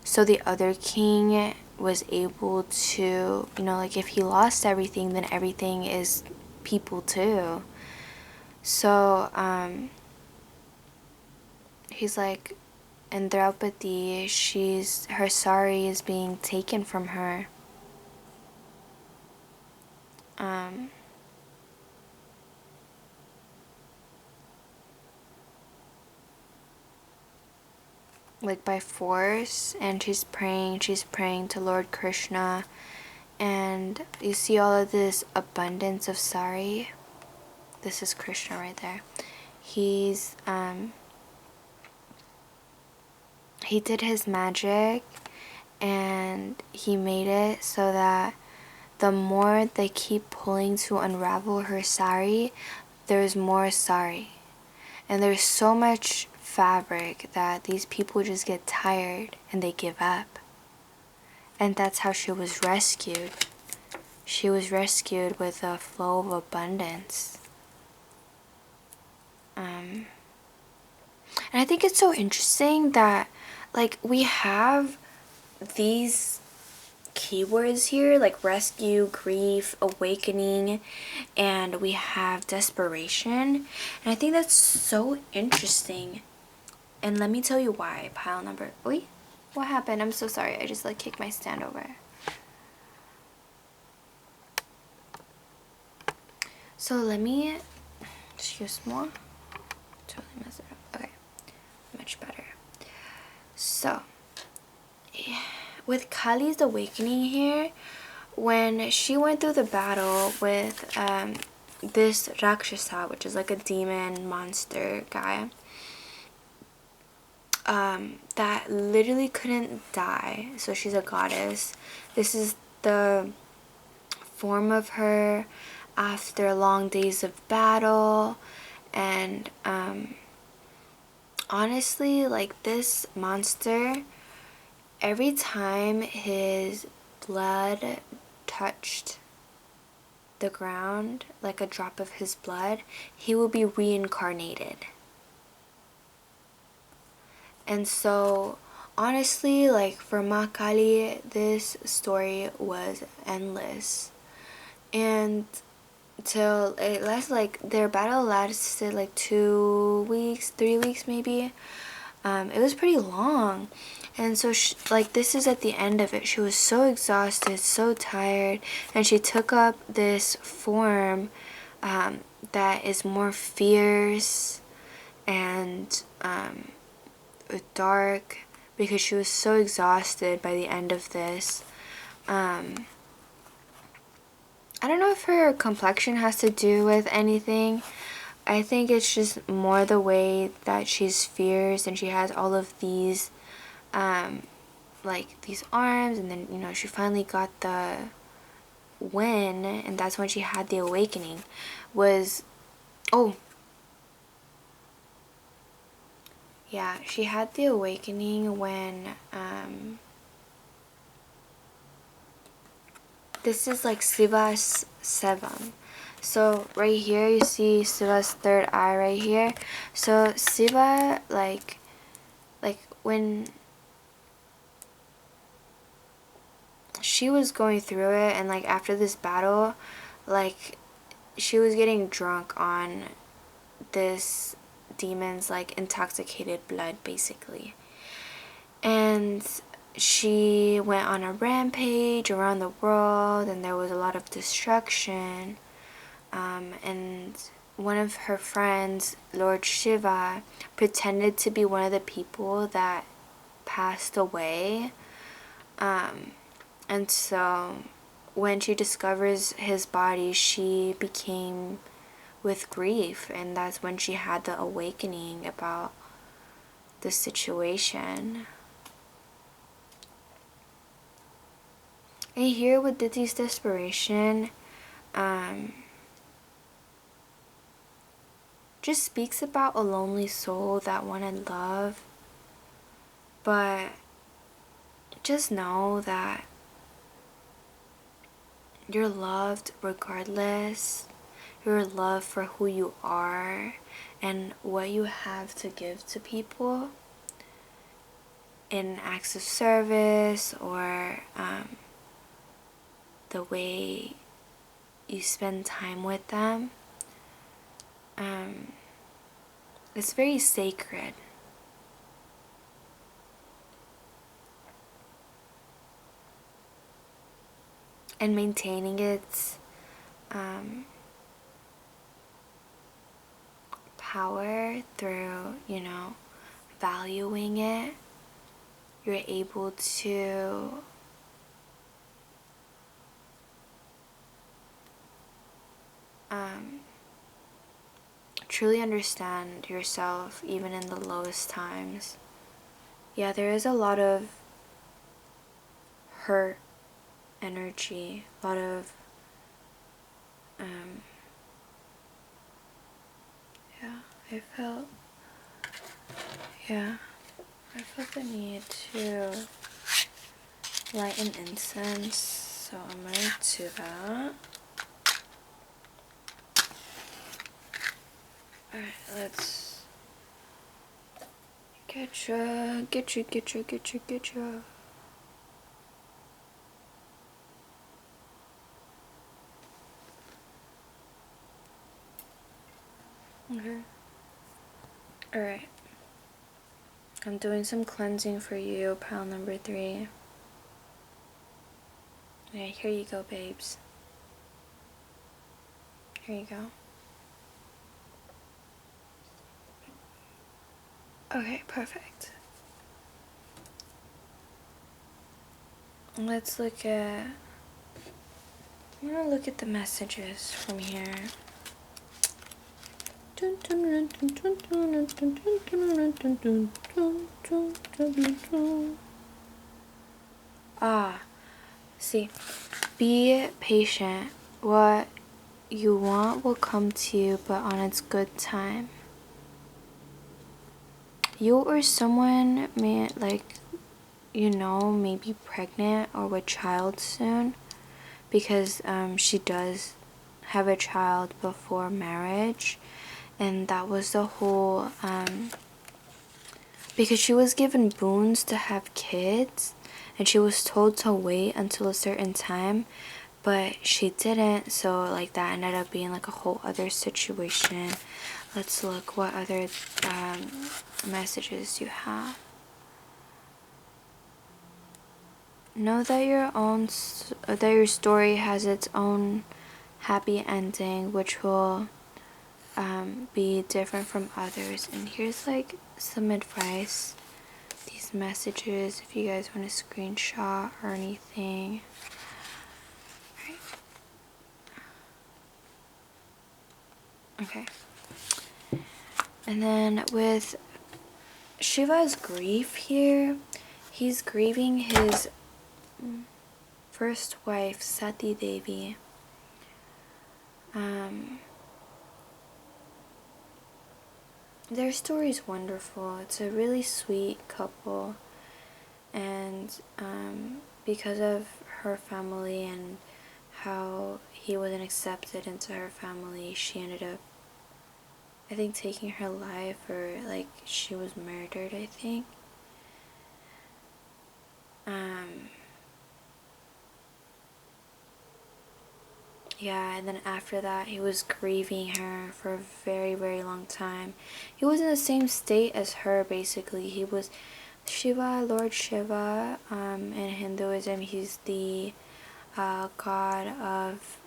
so the other king was able to, you know, like if he lost everything, then everything is people too. So he's like, and Draupadi, her sari is being taken from her. Like by force, and she's praying to Lord Krishna, and you see all of this abundance of sari. This is Krishna right there. He's he did his magic and he made it so that the more they keep pulling to unravel her sari, there's more sari, and there's so much fabric that these people just get tired and they give up. And that's how she was rescued. She was rescued with a flow of abundance. And I think it's so interesting that like we have these keywords here, like rescue, grief, awakening, and we have desperation. And I think that's so interesting. And let me tell you why. Pile number... Wait, what happened? I'm so sorry. I just like kicked my stand over. So let me... Excuse me. Totally messed it up. Okay. Much better. So, with Kali's awakening here, when she went through the battle with this Rakshasa, which is like a demon monster guy, that literally couldn't die. So she's a goddess. This is the form of her after long days of battle. And honestly, like, this monster, every time his blood touched the ground, like a drop of his blood, he will be reincarnated. And so honestly, like, for Ma Kali, this story was endless. And till it lasted, like, their battle lasted like 2 weeks, 3 weeks maybe. It was pretty long. And so like, this is at the end of it. She was so exhausted, so tired, and she took up this form that is more fierce and dark, because she was so exhausted by the end of this. I don't know if her complexion has to do with anything. I think it's just more the way that she's fierce, and she has all of these like these arms, and then, you know, she finally got the win, and that's when she had the awakening. Yeah, she had the awakening when this is like Shiva's sevam. So right here you see Shiva's third eye right here. So Shiva, like when she was going through it, and like after this battle, like, she was getting drunk on this demon's like intoxicated blood, basically. And she went on a rampage around the world, and there was a lot of destruction. And one of her friends, Lord Shiva, pretended to be one of the people that passed away. And so when she discovers his body, she became with grief, and that's when she had the awakening about the situation. And here with Diti's desperation, just speaks about a lonely soul that wanted love, but just know that you're loved regardless. You're loved for who you are and what you have to give to people in acts of service, or the way you spend time with them. It's very sacred. And maintaining its power through, you know, valuing it, you're able to truly understand yourself even in the lowest times. Yeah, there is a lot of hurt energy, a lot of I felt the need to light an incense, so I'm gonna do that. Alright, let's get you. Okay. Alright. I'm doing some cleansing for you, pile number 3. Okay, here you go, babes. Here you go. Okay, perfect. Let's look at... I'm gonna look at the messages from here. See, be patient. What you want will come to you, but on its good time. You or someone may, may be pregnant or with child soon, because she does have a child before marriage, and that was the whole because she was given boons to have kids, and she was told to wait until a certain time, but she didn't, so like that ended up being like a whole other situation. Let's look what other messages you have. Know that your story has its own happy ending, which will be different from others. And here's like some advice, these messages, if you guys want to screenshot or anything. Right. Okay. And then with Shiva's grief here, he's grieving his first wife, Sati Devi. Their story is wonderful. It's a really sweet couple, and because of her family and how he wasn't accepted into her family, she ended up, I think, taking her life, or like she was murdered, I think. Yeah, and then after that, he was grieving her for a very, very long time. He was in the same state as her, basically. He was Shiva, Lord Shiva. In Hinduism, he's the god of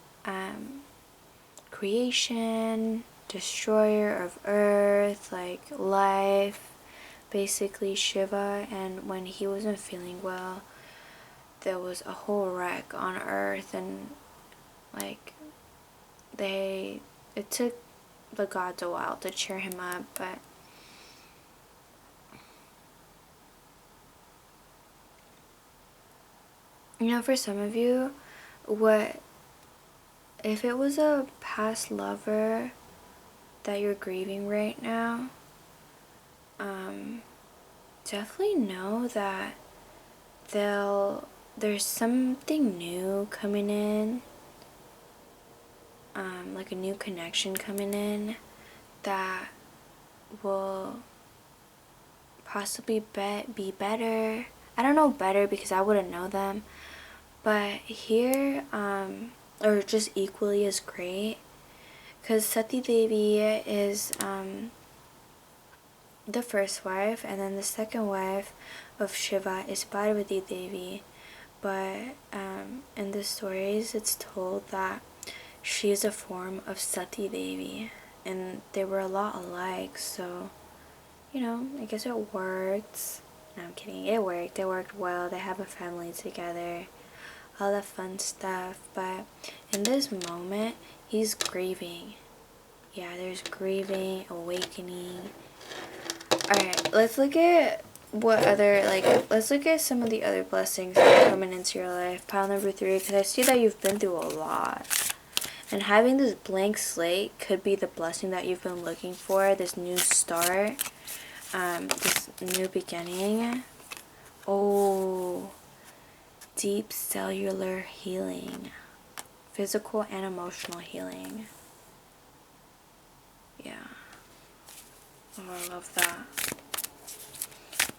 creation, destroyer of earth, like life, basically Shiva. And when he wasn't feeling well, there was a whole wreck on earth, and like it took the gods a while to cheer him up, but for some of you, if it was a past lover that you're grieving right now, definitely know that there's something new coming in, like a new connection coming in that will possibly be better. I don't know better because I wouldn't know them, but here, or just equally as great, because Sati Devi is the first wife, and then the second wife of Shiva is Parvati Devi. But in the stories, it's told that she is a form of Sati Devi, and they were a lot alike, so, I guess it worked. No, I'm kidding. It worked. It worked well. They have a family together. All the fun stuff. But in this moment, he's grieving. Yeah, there's grieving, awakening. Alright, let's look at let's look at some of the other blessings that are coming into your life. Pile number 3, because I see that you've been through a lot. And having this blank slate could be the blessing that you've been looking for, this new start, this new beginning. Oh, deep cellular healing, physical and emotional healing. Yeah. Oh, I love that.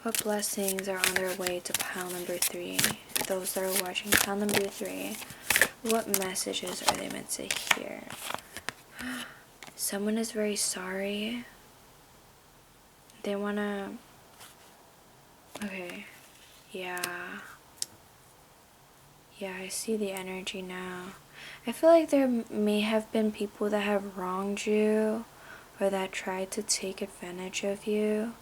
What blessings are on their way to pile number 3? Those that are watching pile number 3, what messages are they meant to hear? Someone is very sorry. They wanna... Okay. Yeah. Yeah, I see the energy now. I feel like there may have been people that have wronged you or that tried to take advantage of you,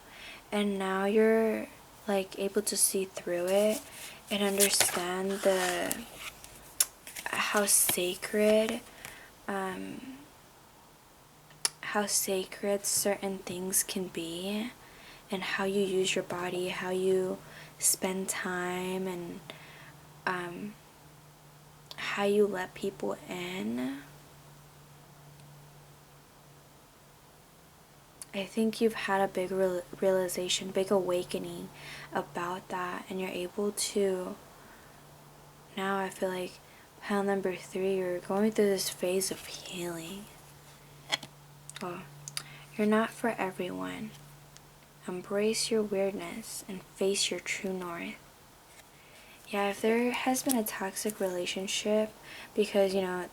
and now you're like able to see through it and understand the how sacred certain things can be, and how you use your body, how you spend time, and how you let people in. I think you've had a big realization, big awakening about that, and you're able to, now I feel like pile number 3, you're going through this phase of healing. Well, you're not for everyone. Embrace your weirdness and face your true north. Yeah, if there has been a toxic relationship, because, you know,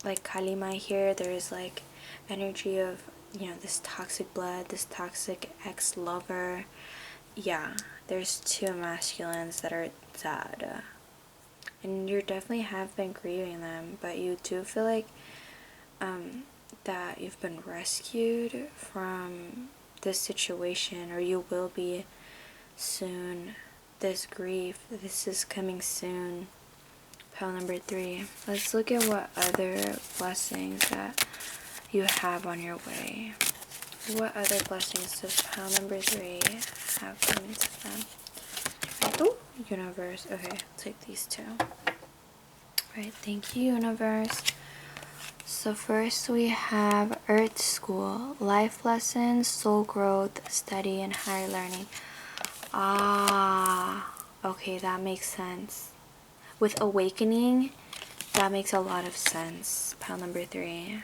like Kalima here, there's like energy of, you know, this toxic blood, this toxic ex-lover. Yeah, there's 2 masculines that are sad. And you definitely have been grieving them, but you do feel like that you've been rescued from this situation, or you will be soon. This grief, this is coming soon. Pile number 3. Let's look at what other blessings that you have on your way. What other blessings does pile number 3 have coming to them? Right. Oh, universe. Okay, I'll take these 2. Right, thank you, universe. So first we have Earth School, life lessons, soul growth, study, and higher learning. Ah, okay, that makes sense. With awakening, that makes a lot of sense. Pile number 3.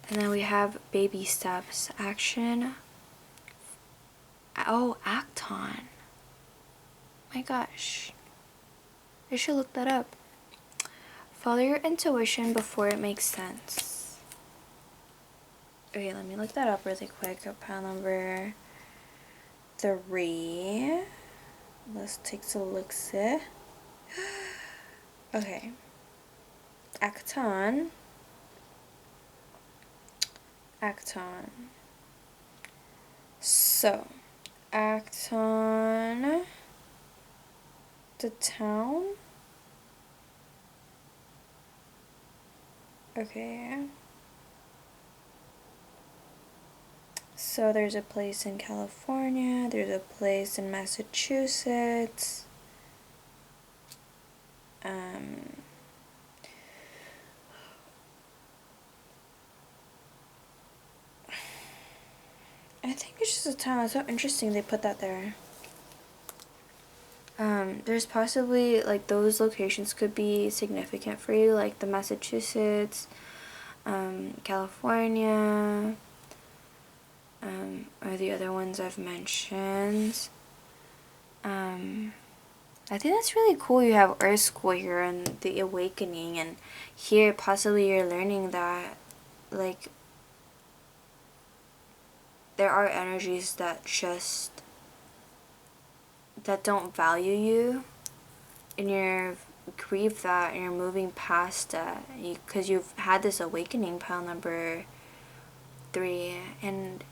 And then we have baby steps, action. Oh, act on. My gosh. I should look that up. Follow your intuition before it makes sense. Okay, let me look that up really quick. Pile number 3. Let's take a look-see. Okay. Act on. Act on. So, act on the town. Okay. So there's a place in California, there's a place in Massachusetts. I think it's just a town. It's so interesting they put that there. There's possibly, like, those locations could be significant for you, like the Massachusetts, California, or the other ones I've mentioned. I think that's really cool. You have Earth School here and the awakening, and here possibly you're learning that, like, there are energies that just, that don't value you, and you're grieved that, and you're moving past that, because you've had this awakening, pile number 3, and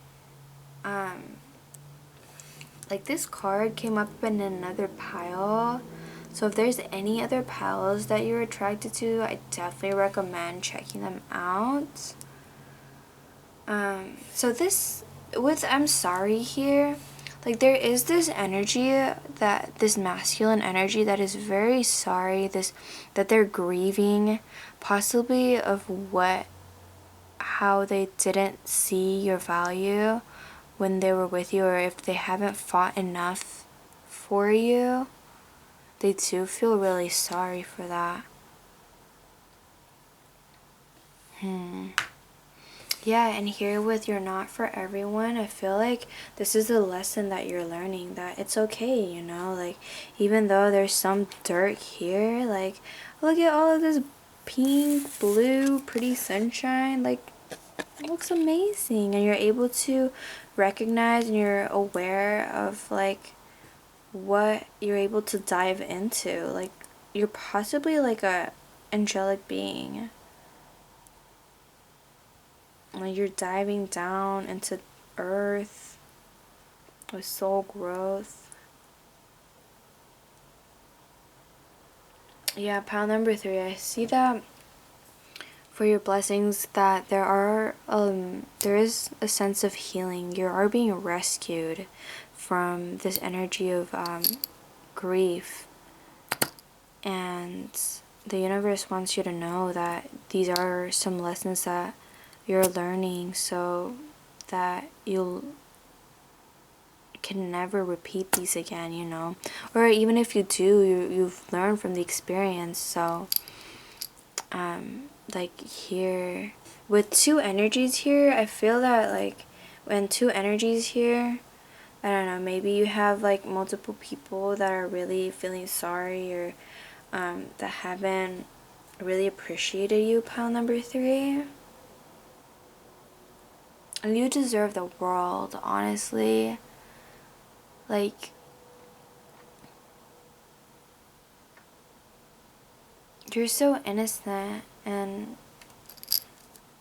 like, this card came up in another pile, so if there's any other piles that you're attracted to, I definitely recommend checking them out. So this, with I'm sorry here, like, there is this energy, that this masculine energy that is very sorry, that they're grieving, possibly of how they didn't see your value when they were with you, or if they haven't fought enough for you. They do feel really sorry for that. Yeah, and here with You're Not For Everyone, I feel like this is a lesson that you're learning, that it's okay, you know, like, even though there's some dirt here, like, look at all of this pink, blue, pretty sunshine, like, it looks amazing, and you're able to recognize and you're aware of, like, what you're able to dive into, like, you're possibly, like, a angelic being. Like you're diving down into earth with soul growth. Yeah, pile number 3. I see that for your blessings that there is a sense of healing. You are being rescued from this energy of grief, and the universe wants you to know that these are some lessons that you're learning so that you'll can never repeat these again, you know, or even if you do, you've learned from the experience. So like here with 2 energies here, I feel that like when 2 energies here, I don't know, maybe you have like multiple people that are really feeling sorry, or that haven't really appreciated you, pile number 3. And you deserve the world, honestly. Like, you're so innocent and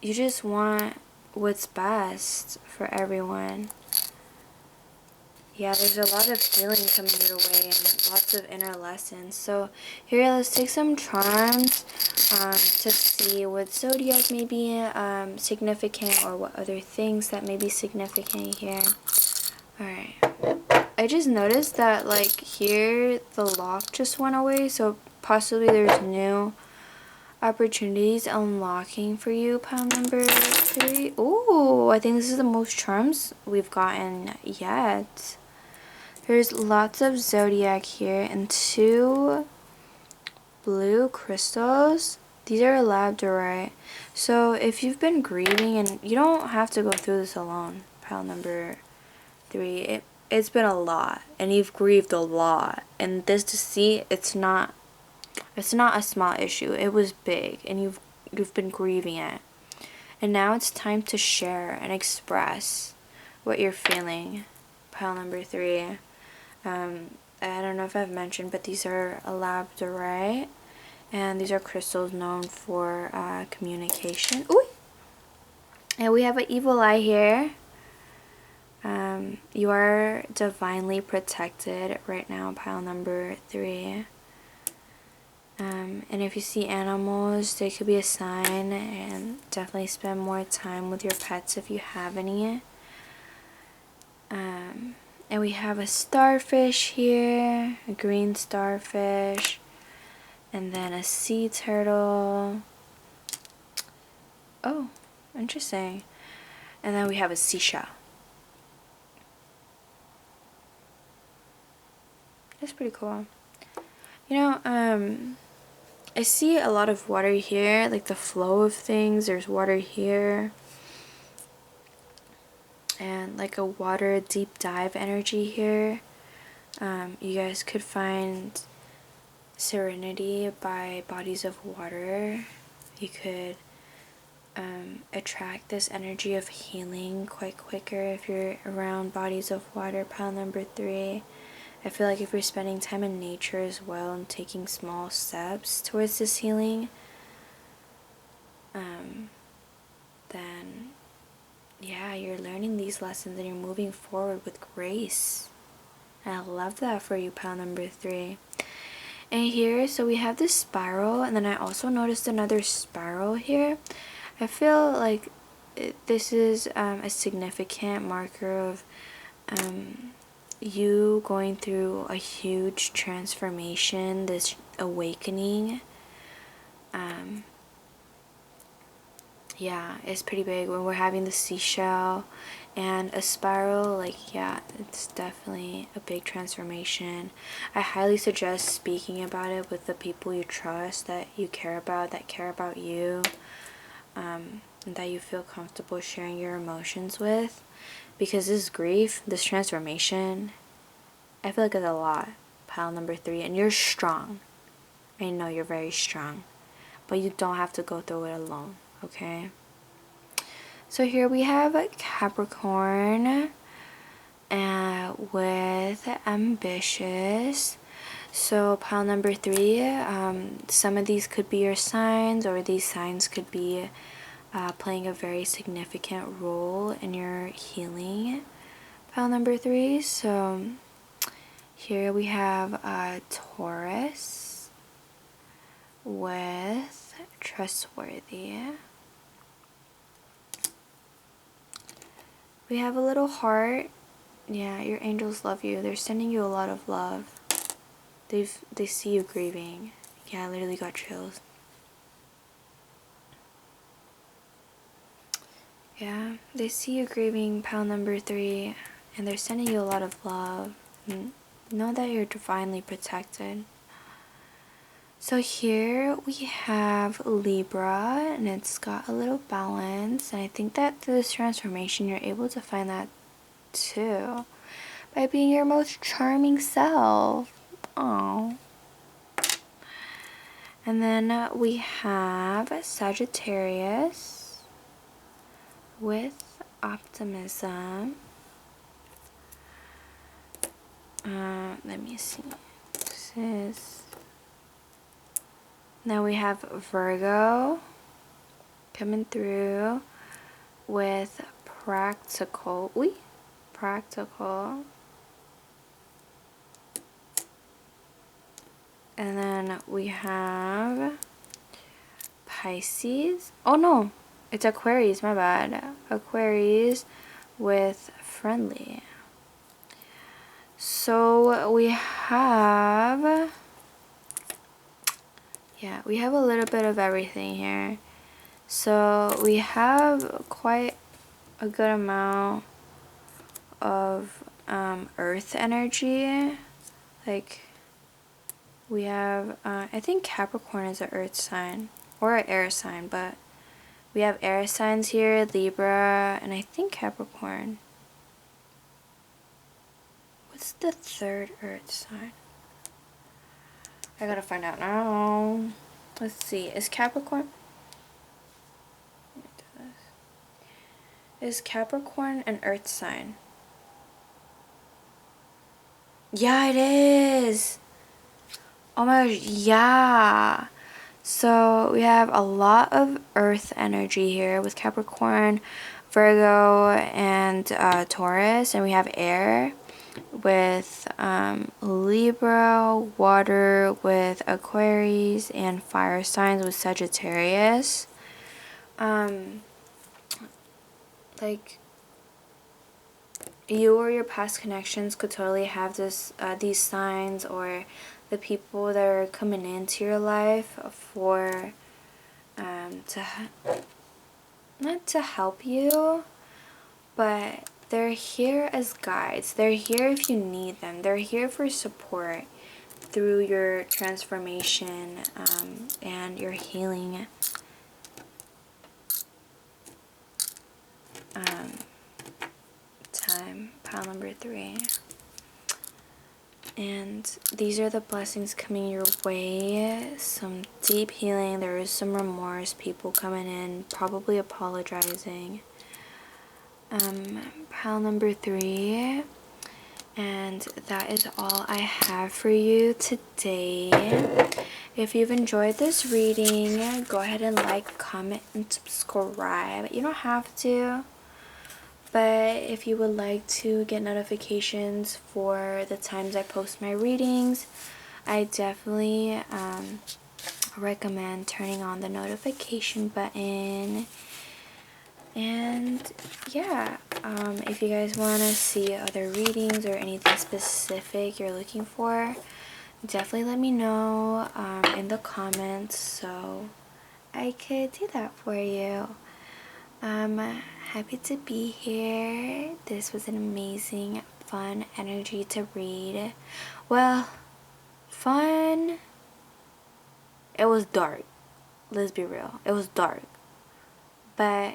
you just want what's best for everyone. Yeah, there's a lot of healing coming your way and lots of inner lessons. So here, let's take some charms to see what zodiac may be significant, or what other things that may be significant here. Alright. I just noticed that like here the lock just went away, so possibly there's new opportunities unlocking for you, pile number 3. Ooh, I think this is the most charms we've gotten yet. There's lots of zodiac here and 2 blue crystals. These are labradorite. So if you've been grieving, and you don't have to go through this alone, pile number 3. It's been a lot, and you've grieved a lot. And this deceit, it's not a small issue. It was big, and you've been grieving it. And now it's time to share and express what you're feeling, pile number 3. I don't know if I've mentioned, but these are a labradorite, and these are crystals known for communication. Ooh! And we have an evil eye here. You are divinely protected right now, pile number 3. And if you see animals, they could be a sign, and definitely spend more time with your pets if you have any. And we have a starfish here, a green starfish, and then a sea turtle. Oh, interesting. And then we have a seashell. That's pretty cool. You know, I see a lot of water here, like the flow of things. There's water here. And like a water deep dive energy here. You guys could find serenity by bodies of water. You could attract this energy of healing quite quicker if you're around bodies of water, pile number 3. I feel like if you're spending time in nature as well and taking small steps towards this healing, then yeah, you're learning these lessons and you're moving forward with grace. And I love that for you, pile number 3. And here, so we have this spiral, and then I also noticed another spiral here. I feel like this is a significant marker of you going through a huge transformation, this awakening. Yeah, it's pretty big. When we're having the seashell and a spiral, like, yeah, it's definitely a big transformation. I highly suggest speaking about it with the people you trust, that you care about, that care about you. that you feel comfortable sharing your emotions with, because this grief, this transformation, I feel like it's a lot. Pile number 3, and you're strong. I know you're very strong, but you don't have to go through it alone, okay? So here we have Capricorn with ambitious. So pile number 3, some of these could be your signs, or these signs could be playing a very significant role in your healing. Pile number 3. So here we have Taurus with trustworthy. We have a little heart. Yeah, your angels love you. They're sending you a lot of love. They see you grieving. Yeah, I literally got chills. Yeah, they see you grieving, pile number 3, and they're sending you a lot of love. Know that you're divinely protected. So here we have Libra, and it's got a little balance, and I think that through this transformation you're able to find that too, by being your most charming self. Oh. And then we have Sagittarius with optimism. Let me see. This is... Now we have Virgo coming through with practical. Practical. And then we have Pisces. Oh no, it's Aquarius, my bad. Aquarius with friendly. So we have... Yeah, we have a little bit of everything here. So we have quite a good amount of earth energy. Like, we have, I think Capricorn is an earth sign or an air sign, but we have air signs here, Libra, and I think Capricorn. What's the third earth sign? I gotta find out now. Let's see, is Capricorn... Is Capricorn an earth sign? Yeah, it is! Oh my gosh, yeah! So we have a lot of earth energy here with Capricorn, Virgo, and Taurus, and we have air with Libra, water with Aquarius, and fire signs with Sagittarius. Like, you or your past connections could totally have these signs, or the people that are coming into your life for not to help you, but they're here as guides. They're here if you need them. They're here for support through your transformation and your healing time. Pile number 3. And these are the blessings coming your way. Some deep healing. There is some remorse. People coming in, probably apologizing. Pile number 3. And that is all I have for you today. If you've enjoyed this reading, go ahead and like, comment, and subscribe. You don't have to, but if you would like to get notifications for the times I post my readings, I definitely recommend turning on the notification button. And yeah, if you guys want to see other readings or anything specific you're looking for, definitely let me know in the comments so I could do that for you. I'm happy to be here. This was an amazing, fun energy to read. Well, fun. It was dark. Let's be real. It was dark. but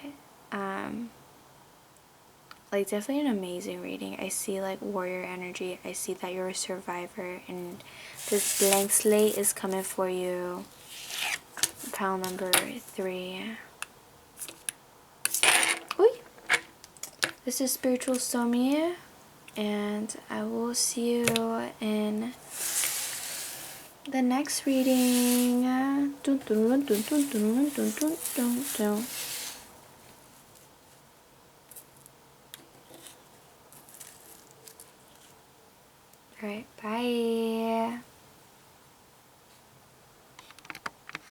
like definitely an amazing reading. I see like warrior energy. I see that you're a survivor, and this blank slate is coming for you. Pile number 3. Oy! This is Spiritual Somi, and I will see you in the next reading. Dun, dun, dun, dun, dun, dun, dun, dun, dun, dun. Alright, bye.